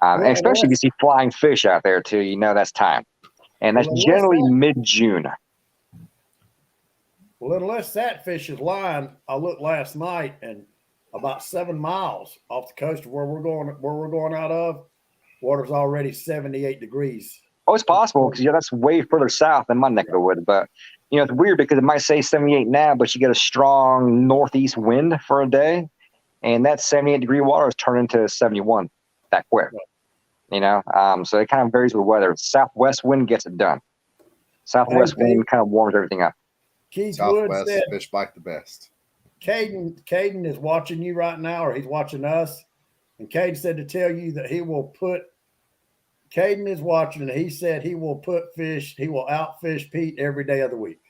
And especially if you see flying fish out there too, that's time. And that's generally mid-June. Well, unless that fish is lying, I looked last night and about 7 miles off the coast of where we're going out of, water's already 78 degrees. Oh, it's possible because that's way further south than my neck of the woods. But it's weird because it might say 78 now, but you get a strong northeast wind for a day, and that 78-degree water is turned into 71 that quick. So it kind of varies with weather. Southwest wind gets it done. Southwest wind kind of warms everything up. Keith Southwest Wood said, fish bite the best. Caden is watching you right now, or he's watching us. And Caden said to tell you that Caden is watching, and he said he will outfish Pete every day of the week.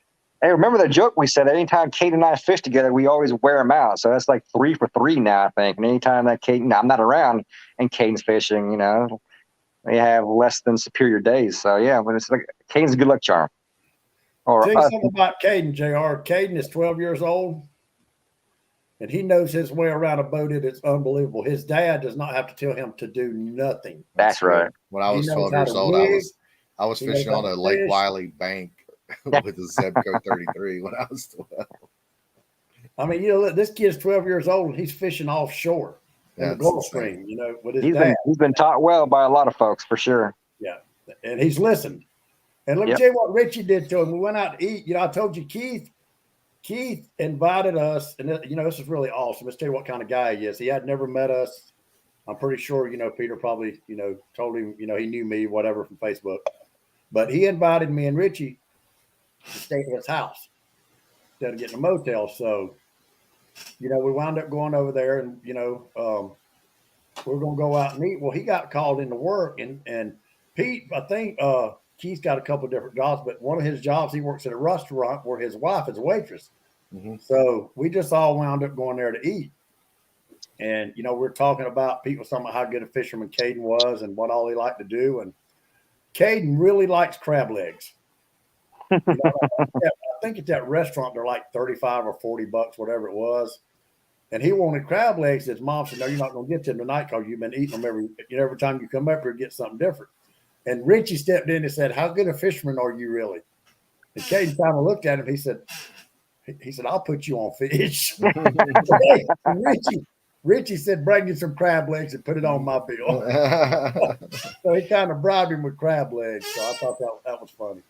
Hey, remember the joke we said? Anytime Caden and I fish together, we always wear them out. So that's like 3 for 3 now, I think. And anytime that I'm not around and Caden's fishing, they have less than superior days. So yeah, when it's like Caden's a good luck charm. Tell you something about Caden, JR. Caden is 12 years old, and he knows his way around a boat. It's unbelievable. His dad does not have to tell him to do nothing. That's right. When I was 12 years old, I was fishing on a Lake Wiley bank with a Zebco 33 when I was 12. I mean, this kid's 12 years old, and he's fishing offshore in the Gulf Stream, with his dad. He's been taught well by a lot of folks, for sure. Yeah, and he's listened. And let me tell you what Richie did to him. We went out to eat. I told you Keith invited us, and this is really awesome. Let's tell you what kind of guy he is. He had never met us. I'm pretty sure, Peter probably, told him, he knew me, whatever, from Facebook. But he invited me and Richie to stay at his house instead of getting a motel. So, we wound up going over there, and, we we're going to go out and eat. Well, he got called into work, and Pete, I think, Keith's got a couple of different jobs, but one of his jobs, he works at a restaurant where his wife is a waitress. Mhm. So we just all wound up going there to eat. And, you know, we're talking about people talking about how good a fisherman Caden was and what all he liked to do. And Caden really likes crab legs. You know, I think at that restaurant, they're like 35 or 40 bucks, whatever it was. And he wanted crab legs. His mom said, no, you're not going to get them tonight because you've been eating them every time you come up here, get something different. And Richie stepped in and said, how good a fisherman are you really? And Caden kind of looked at him. He said, I'll put you on fish. Richie said, bring you some crab legs and put it on my bill. So he kind of bribed him with crab legs. So I thought that was funny.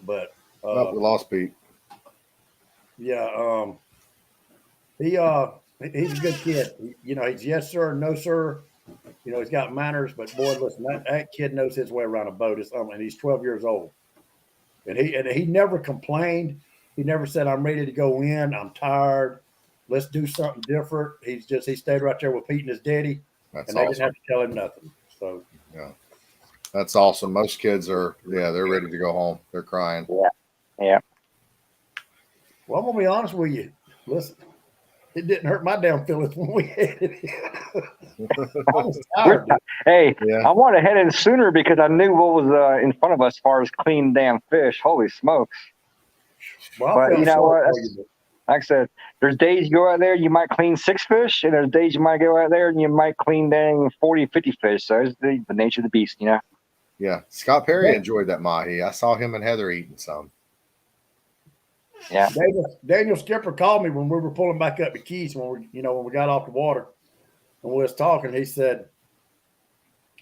But we lost Pete. Yeah, he's a good kid. You know, he's yes sir, no sir. You know, he's got manners. But boy, listen, that kid knows his way around a boat. And he's 12 years old, and he never complained. He never said, "I'm ready to go in. I'm tired. Let's do something different." He stayed right there with Pete and his daddy, That's and they awesome. didn't have to tell him nothing. So yeah, that's awesome. Most kids are, they're ready to go home. They're crying. Yeah. Well, I'm gonna be honest with you. Listen, it didn't hurt my damn feelings when we headed in. I was tired. Hey, Yeah. I wanted to head in sooner because I knew what was in front of us as far as clean damn fish. Holy smokes. Well, But you know what? for you, Like I said, there's days you go out there, you might clean 6 fish, and there's days you might go out there and you might clean dang 40, 50 fish. So it's the nature of the beast, you know? Yeah. Scott Perry enjoyed that mahi. I saw him and Heather eating some. Yeah. Daniel Skipper called me when we were pulling back up the Keys when we got off the water and we was talking. He said,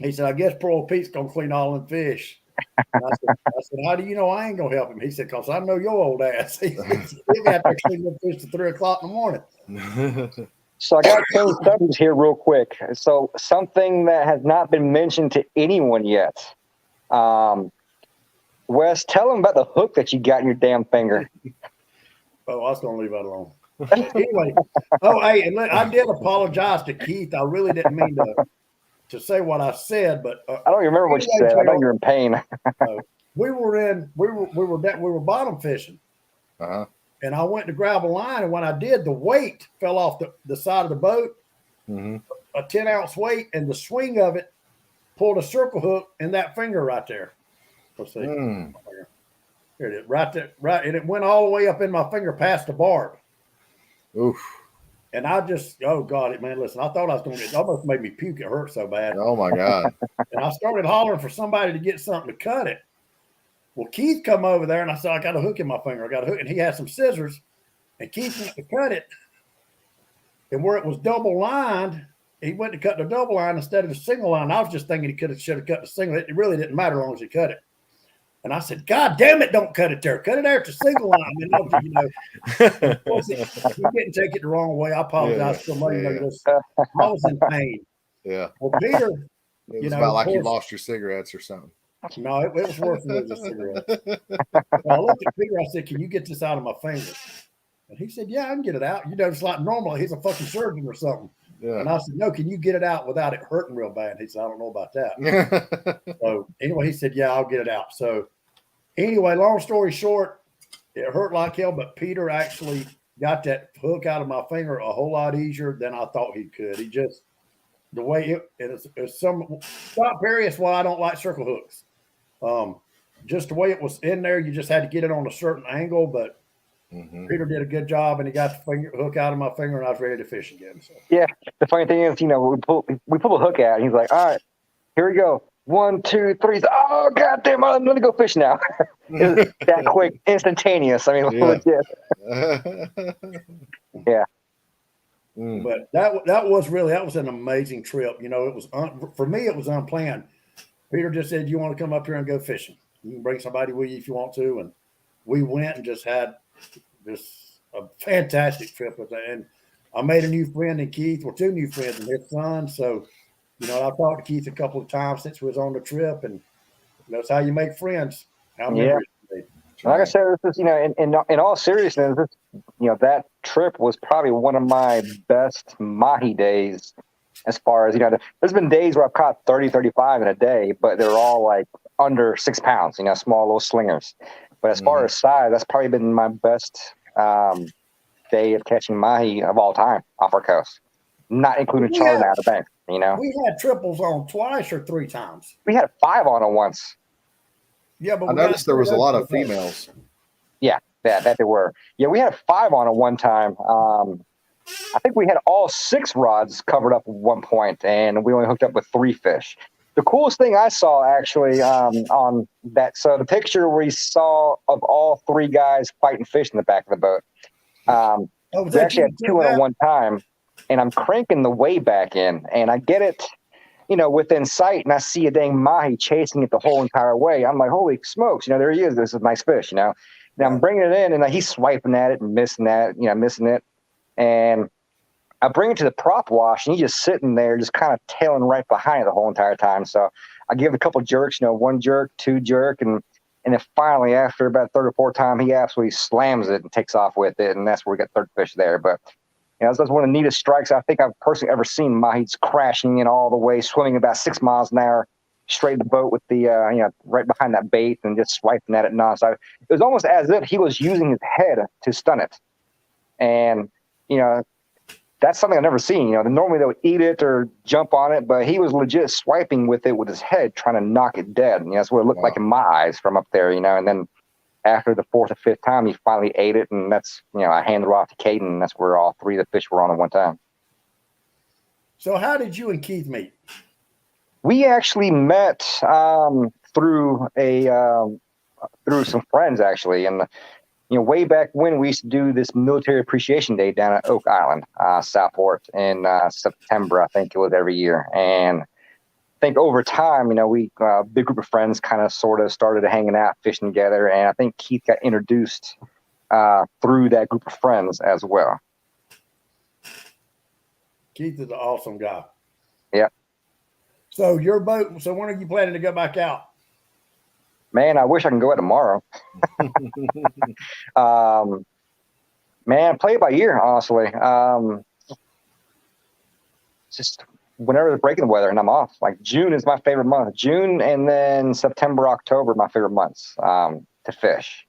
I guess poor old Pete's gonna clean all them fish. And I said, how do you know I ain't gonna help him? He said, because I know your old ass. He got to clean them fish to 3 o'clock in the morning. So I got to change subjects here real quick. So something that has not been mentioned to anyone yet. Wes, tell them about the hook that you got in your damn finger. Oh, I was gonna leave that alone. Anyway, hey, and I did apologize to Keith. I really didn't mean to say what I said, but I don't remember what you said. I know you're in pain. we were bottom fishing, and I went to grab a line, and when I did, the weight fell off the side of the boat, a 10-ounce weight, and the swing of it pulled a circle hook in that finger right there. Let's see, here it is, right there, right, and it went all the way up in my finger past the barb. Oof. And I just, oh God, man, listen, I thought I was going to, it almost made me puke. It hurt so bad. Oh my God. And I started hollering for somebody to get something to cut it. Well, Keith come over there and I said, I got a hook in my finger. I got a hook. And he had some scissors and Keith went to cut it. And where it was double lined, he went to cut the double line instead of the single line. I was just thinking he should have cut the single. It really didn't matter as long as he cut it. And I said, God damn it, don't cut it there. Cut it there at the single line. You didn't take it the wrong way. I apologize for letting you know this. I was in pain. Yeah. Well, Peter, it was about like you lost your cigarettes or something. No, it was worse than losing cigarettes. I looked at Peter. I said, can you get this out of my finger? And he said, yeah, I can get it out. You know, it's like normal. He's a fucking surgeon or something. Yeah. And I said, no, can you get it out without it hurting real bad? He said, I don't know about that. So anyway, he said, yeah, I'll get it out. So anyway, long story short, it hurt like hell, but Peter actually got that hook out of my finger a whole lot easier than I thought he could. He just, the way it's Scott Perry, that's why I don't like circle hooks. Just the way it was in there, you just had to get it on a certain angle, but Peter did a good job, and he got the hook out of my finger, and I was ready to fish again. So. Yeah, the funny thing is, we pull the hook out, and he's like, all right, here we go. 1, 2, 3. Oh, goddamn, I'm going to go fish now. It was that quick, instantaneous. I mean, legit. Yeah. But that was an amazing trip. You know, it was for me, it was unplanned. Peter just said, you want to come up here and go fishing? You can bring somebody with you if you want to. And we went and just had a fantastic trip with that. And I made a new friend in Keith, well, 2 new friends and his son. So, you know, I've talked to Keith a couple of times since we was on the trip, and that's how you make friends. Like I said, this is, in all seriousness, that trip was probably one of my best mahi days As far as, there's been days where I've caught 30, 35 in a day, but they're all like under 6 pounds, small little slingers. But as far as size, that's probably been my best day of catching mahi of all time off our coast, not including charting out of the bank. We had triples on twice or 3 times. We had a 5 on it once. Yeah, but I noticed there was a lot of today. females. Yeah, that there were. Yeah, we had a 5 on it one time. I think we had all 6 rods covered up at one point, and we only hooked up with 3 fish. The coolest thing I saw actually on that, so the picture we saw of all 3 guys fighting fish in the back of the boat. We actually had 2 on at one time, and I'm cranking the way back in, and I get it, within sight, and I see a dang mahi chasing it the whole entire way. I'm like, holy smokes, there he is. This is a nice fish, Now I'm bringing it in, and he's swiping at it and missing it. And I bring it to the prop wash, and he's just sitting there, just kind of tailing right behind it the whole entire time. So I give it a couple jerks, 1 jerk, 2 jerk, and then finally, after about 3rd or 4th time, he absolutely slams it and takes off with it, and that's where we got 3rd fish there. But that's one of the neatest strikes I think I've personally ever seen. Mahis crashing in all the way, swimming about 6 miles an hour, straight in the boat with the right behind that bait and just swiping at it nonstop. It was almost as if he was using his head to stun it, and that's something I've never seen. Normally they would eat it or jump on it, but he was legit swiping with it with his head, trying to knock it dead. That's what it looked like in my eyes from up there. And then after the 4th or 5th time, he finally ate it, and that's I handed it off to Caden, and that's where all 3 of the fish were on at one time. So how did you and Keith meet? We actually met through some friends actually, and way back when we used to do this military appreciation day down at Oak Island, Southport, in September, I think it was every year. And I think over time, we a big group of friends kind of sort of started hanging out, fishing together. And I think Keith got introduced through that group of friends as well. Keith is an awesome guy. Yeah. So your boat, so when are you planning to go back out? Man, I wish I can go out tomorrow. Man, play it by ear, honestly. Just whenever it's breaking the weather and I'm off. Like June is my favorite month. June and then September, October, my favorite months to fish.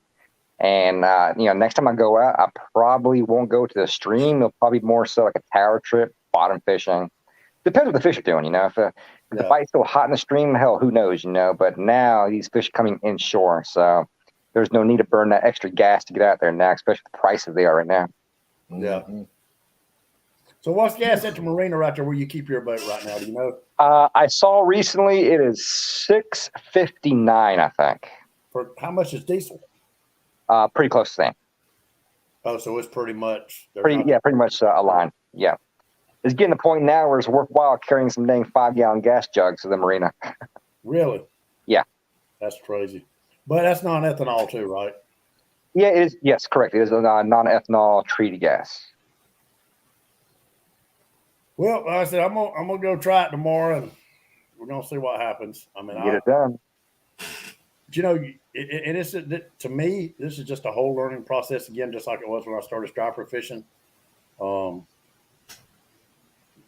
And next time I go out, I probably won't go to the stream. It'll probably be more so like a tower trip, bottom fishing. Depends what the fish are doing, If the bite's still hot in the stream, hell, who knows, But now these fish coming inshore, so there's no need to burn that extra gas to get out there now, especially the prices they are right now. Yeah. So what's gas at the marina right there where you keep your boat right now? Do you know? I saw recently it is $6.59, I think. For how much is diesel? Pretty close to the same. Oh, so it's pretty much pretty much aligned. Yeah. It's getting to the point now where it's worthwhile carrying some dang 5-gallon gas jugs to the marina. Really? Yeah. That's crazy. But that's non-ethanol too, right? Yeah, it is. Yes, correct. It is a non-ethanol treated gas. Well, like I said, I'm gonna go try it tomorrow, and we're gonna see what happens. I mean, Get it done. To me, this is just a whole learning process again, just like it was when I started striper fishing.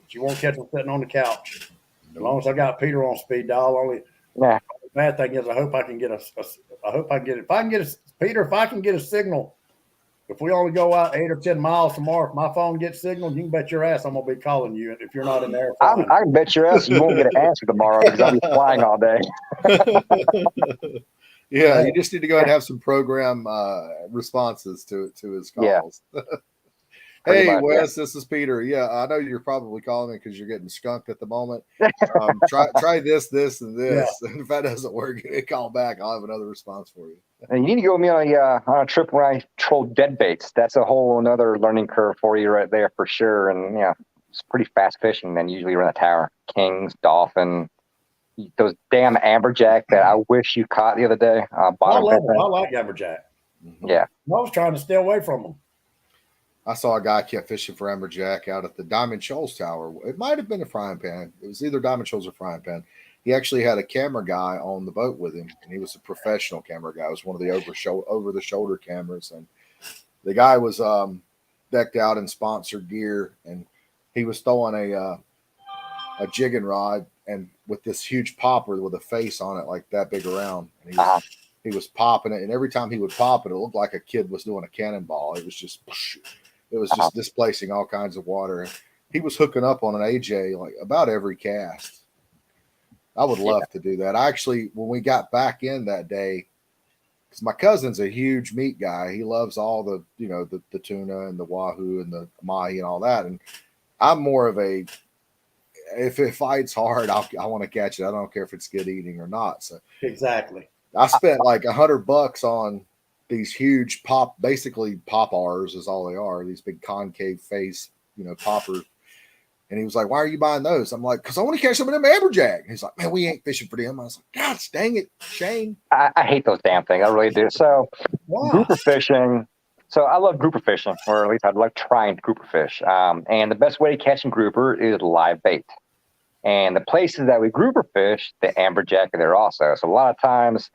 You won't catch them sitting on the couch. As long as I got Peter on speed dial, the bad thing is I hope I can get Peter, if I can get a signal, if we only go out 8 or 10 miles tomorrow, if my phone gets signal, you can bet your ass I'm gonna be calling you if you're not in there. I can bet your ass you won't get an answer tomorrow because I'll be flying all day. Yeah, you just need to go ahead and have some program responses to his calls. Yeah. Hey, much, Wes, This is Peter. Yeah, I know you're probably calling me because you're getting skunked at the moment. Try this, and this. Yeah. And if that doesn't work, call back. I'll have another response for you. And you need to go with me on a trip where I troll dead baits. That's a whole another learning curve for you right there for sure. And it's pretty fast fishing. Then usually around the tower, kings, dolphin, those damn amberjack that I wish you caught the other day. I like amberjack. Yeah, I was trying to stay away from them. I saw a guy kept fishing for amberjack out at the Diamond Shoals Tower. It might have been a frying pan. It was either Diamond Shoals or frying pan. He actually had a camera guy on the boat with him, and he was a professional camera guy. It was one of the over-the-shoulder cameras, and the guy was decked out in sponsored gear, and he was throwing a jigging rod and with this huge popper with a face on it like that big around, and he was popping it, and every time he would pop it, it looked like a kid was doing a cannonball. It was just displacing all kinds of water. He was hooking up on an AJ like about every cast. I would love to do that. I actually, when we got back in that day, because my cousin's a huge meat guy, he loves all the the tuna and the wahoo and the mahi and all that, and I'm more of a, if it fights hard, I want to catch it. I don't care if it's good eating or not. So Exactly. I spent like $100 on these huge basically poppers is all they are. These big concave face, poppers. And he was like, "Why are you buying those?" I'm like, "Because I want to catch some of them amberjack." And he's like, "Man, we ain't fishing for them." I was like, "God dang it, Shane." I hate those damn things. I really do. So Wow. grouper fishing. So I love grouper fishing, or at least I'd like trying grouper fish. And the best way to catch a grouper is live bait. And the places that we grouper fish, the amberjack are there also. So a lot of times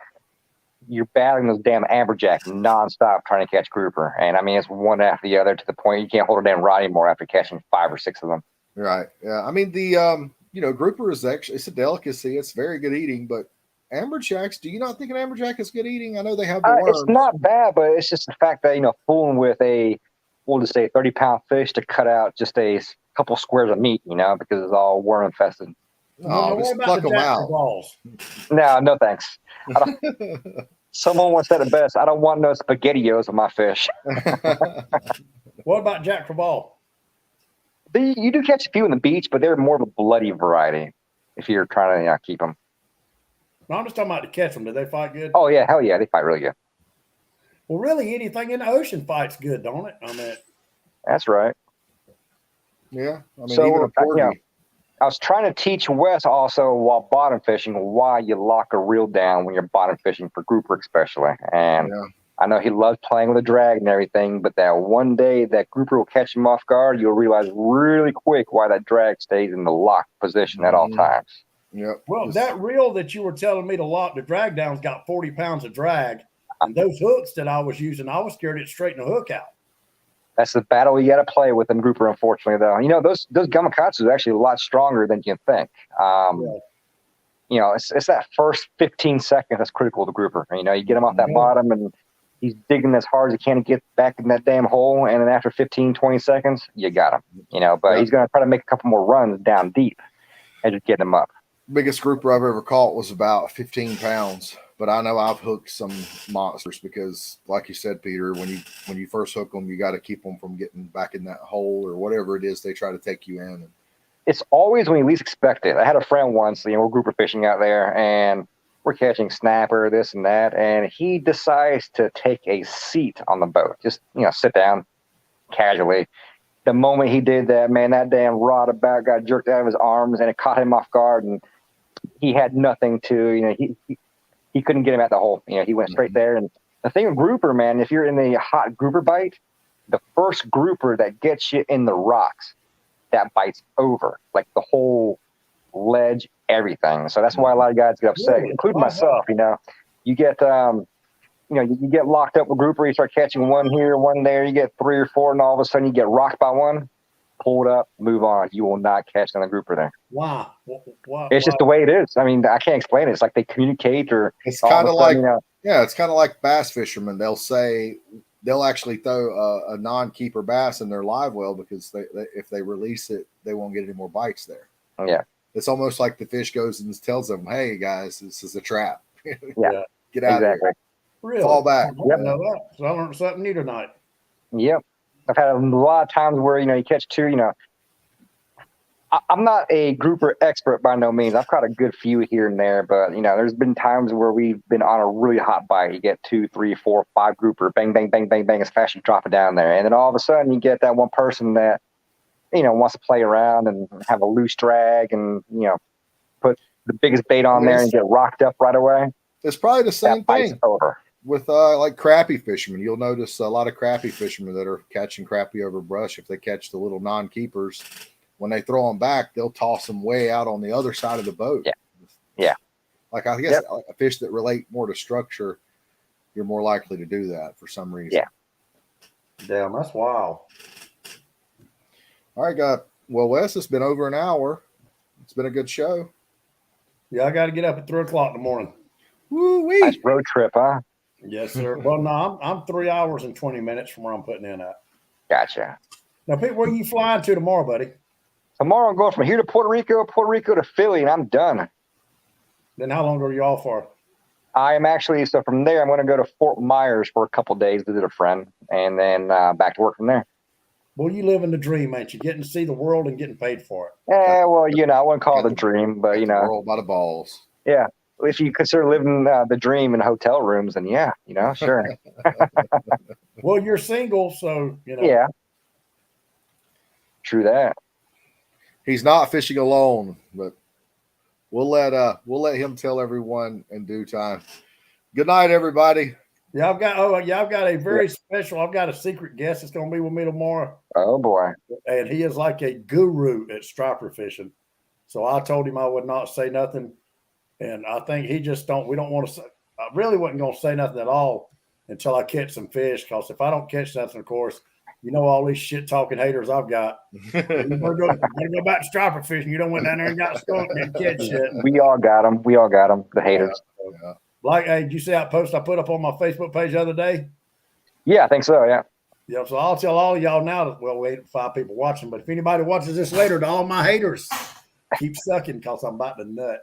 you're battling those damn amberjack nonstop trying to catch grouper. And I mean, it's one after the other to the point you can't hold a damn rod anymore after catching 5 or 6 of them. Right. Yeah. I mean, the grouper is actually, it's a delicacy. It's very good eating, but amberjacks, do you not think an amberjack is good eating? I know they have the worms. It's not bad, but it's just the fact that, fooling with we'll just say 30-pound fish to cut out just a couple squares of meat, because it's all worm infested. Oh, just pluck them out. No thanks. Someone once said it best. I don't want no SpaghettiOs with my fish. What about Jack Crevalle? You do catch a few on the beach, but they're more of a bloody variety if you're trying to keep them. No, I'm just talking about to catch them. Do they fight good? Oh, yeah. Hell yeah. They fight really good. Well, really, anything in the ocean fights good, don't it? I mean, that's right. Yeah. I mean, even a porgy. I was trying to teach Wes also while bottom fishing why you lock a reel down when you're bottom fishing for grouper especially. And I know he loves playing with a drag and everything, but that one day that grouper will catch him off guard, you'll realize really quick why that drag stays in the locked position at all times. Yep. Well, that reel that you were telling me to lock the drag down's got 40 pounds of drag, and those hooks that I was using, I was scared it'd straighten the hook out. That's the battle you got to play with them grouper, unfortunately, though. Those gamakatsu are actually a lot stronger than you think. It's that first 15 seconds that's critical to the grouper. You get him off that bottom, and he's digging as hard as he can to get back in that damn hole, and then after 15, 20 seconds, you got him. But he's going to try to make a couple more runs down deep as you get him up. Biggest grouper I've ever caught was about 15 pounds. But I know I've hooked some monsters because, like you said, Peter, when you first hook them, you got to keep them from getting back in that hole or whatever it is they try to take you in. It's always when you least expect it. I had a friend once, we're grouper fishing out there, and we're catching snapper, this and that, and he decides to take a seat on the boat, just sit down casually. The moment he did that, man, that damn rod about got jerked out of his arms, and it caught him off guard, and he had nothing to, he couldn't get him at the hole. He went straight there. And the thing with grouper, man, if you're in a hot grouper bite, the first grouper that gets you in the rocks, that bites over, like the whole ledge, everything. So that's why a lot of guys get upset, including myself. You get you get locked up with grouper. You start catching one here, one there. You get 3 or 4, and all of a sudden you get rocked by one. Pull it up, move on. You will not catch another grouper there. Wow. It's just the way it is. I mean, I can't explain it. It's like they communicate, or it's kind of like it's kind of like bass fishermen. They'll actually throw a non-keeper bass in their live well because if they release it, they won't get any more bites there. Yeah, it's almost like the fish goes and tells them, "Hey guys, this is a trap. Yeah, get out of here. Really? Fall back." I didn't know that. So I learned something new tonight. Yep. I've had a lot of times where, you catch 2, I'm not a grouper expert by no means. I've caught a good few here and there, but, there's been times where we've been on a really hot bite. You get 2, 3, 4, 5 grouper, bang, bang, bang, bang, bang, as fast as you drop it down there. And then all of a sudden you get that one person that, wants to play around and have a loose drag and, put the biggest bait on there and get rocked up right away. It's probably the same thing. Over. With like crappie fishermen, you'll notice a lot of crappie fishermen that are catching crappie over brush. If they catch the little non-keepers, when they throw them back, they'll toss them way out on the other side of the boat. Yeah. Like I guess a fish that relate more to structure, you're more likely to do that for some reason. Yeah. Damn, that's wild. All right, well, Wes, it's been over an hour. It's been a good show. Yeah, I got to get up at 3:00 in the morning. Woo-wee. Nice road trip, huh? Yes, sir. Well, no, I'm 3 hours and 20 minutes from where I'm putting in at. Gotcha. Now, Pete, where are you flying to tomorrow, buddy? Tomorrow I'm going from here to Puerto Rico to Philly, and I'm done. Then how long are you off for? I am actually, so from there, I'm going to go to Fort Myers for a couple of days, visit a friend, and then back to work from there. Well, you living the dream, ain't you? Getting to see the world and getting paid for it. Well, I wouldn't call it a dream, but, World by the balls. yeah. If you consider living the dream in hotel rooms, then yeah, sure. Well, you're single, so, Yeah. True that. He's not fishing alone, but we'll let him tell everyone in due time. Good night, everybody. Yeah, I've got a very special. I've got a secret guest that's going to be with me tomorrow. Oh boy. And he is like a guru at striper fishing. So I told him I would not say nothing. And I think he just we don't want to say, I really wasn't going to say nothing at all until I catch some fish. Because if I don't catch nothing, of course, all these shit talking haters I've got. You better go back to striper fishing. You don't went down there and got skunked and catch shit. We all got them. The haters. Yeah. Like, hey, did you see that post I put up on my Facebook page the other day? Yeah, I think so. Yeah. Yeah, so I'll tell all of y'all now that, well, we ain't 5 people watching, but if anybody watches this later, to all my haters, keep sucking because I'm about to nut.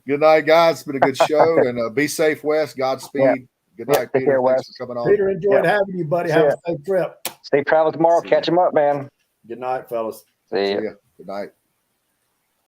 Good night, guys. It's been a good show, and be safe, Wes. Godspeed. Yeah. Good night, Take Peter. care, Thanks Wes. for coming on. Peter, enjoyed having you, buddy. Have a safe trip. Safe travel tomorrow. See Catch ya. him up, man. Good night, fellas. See ya. See ya. Good night.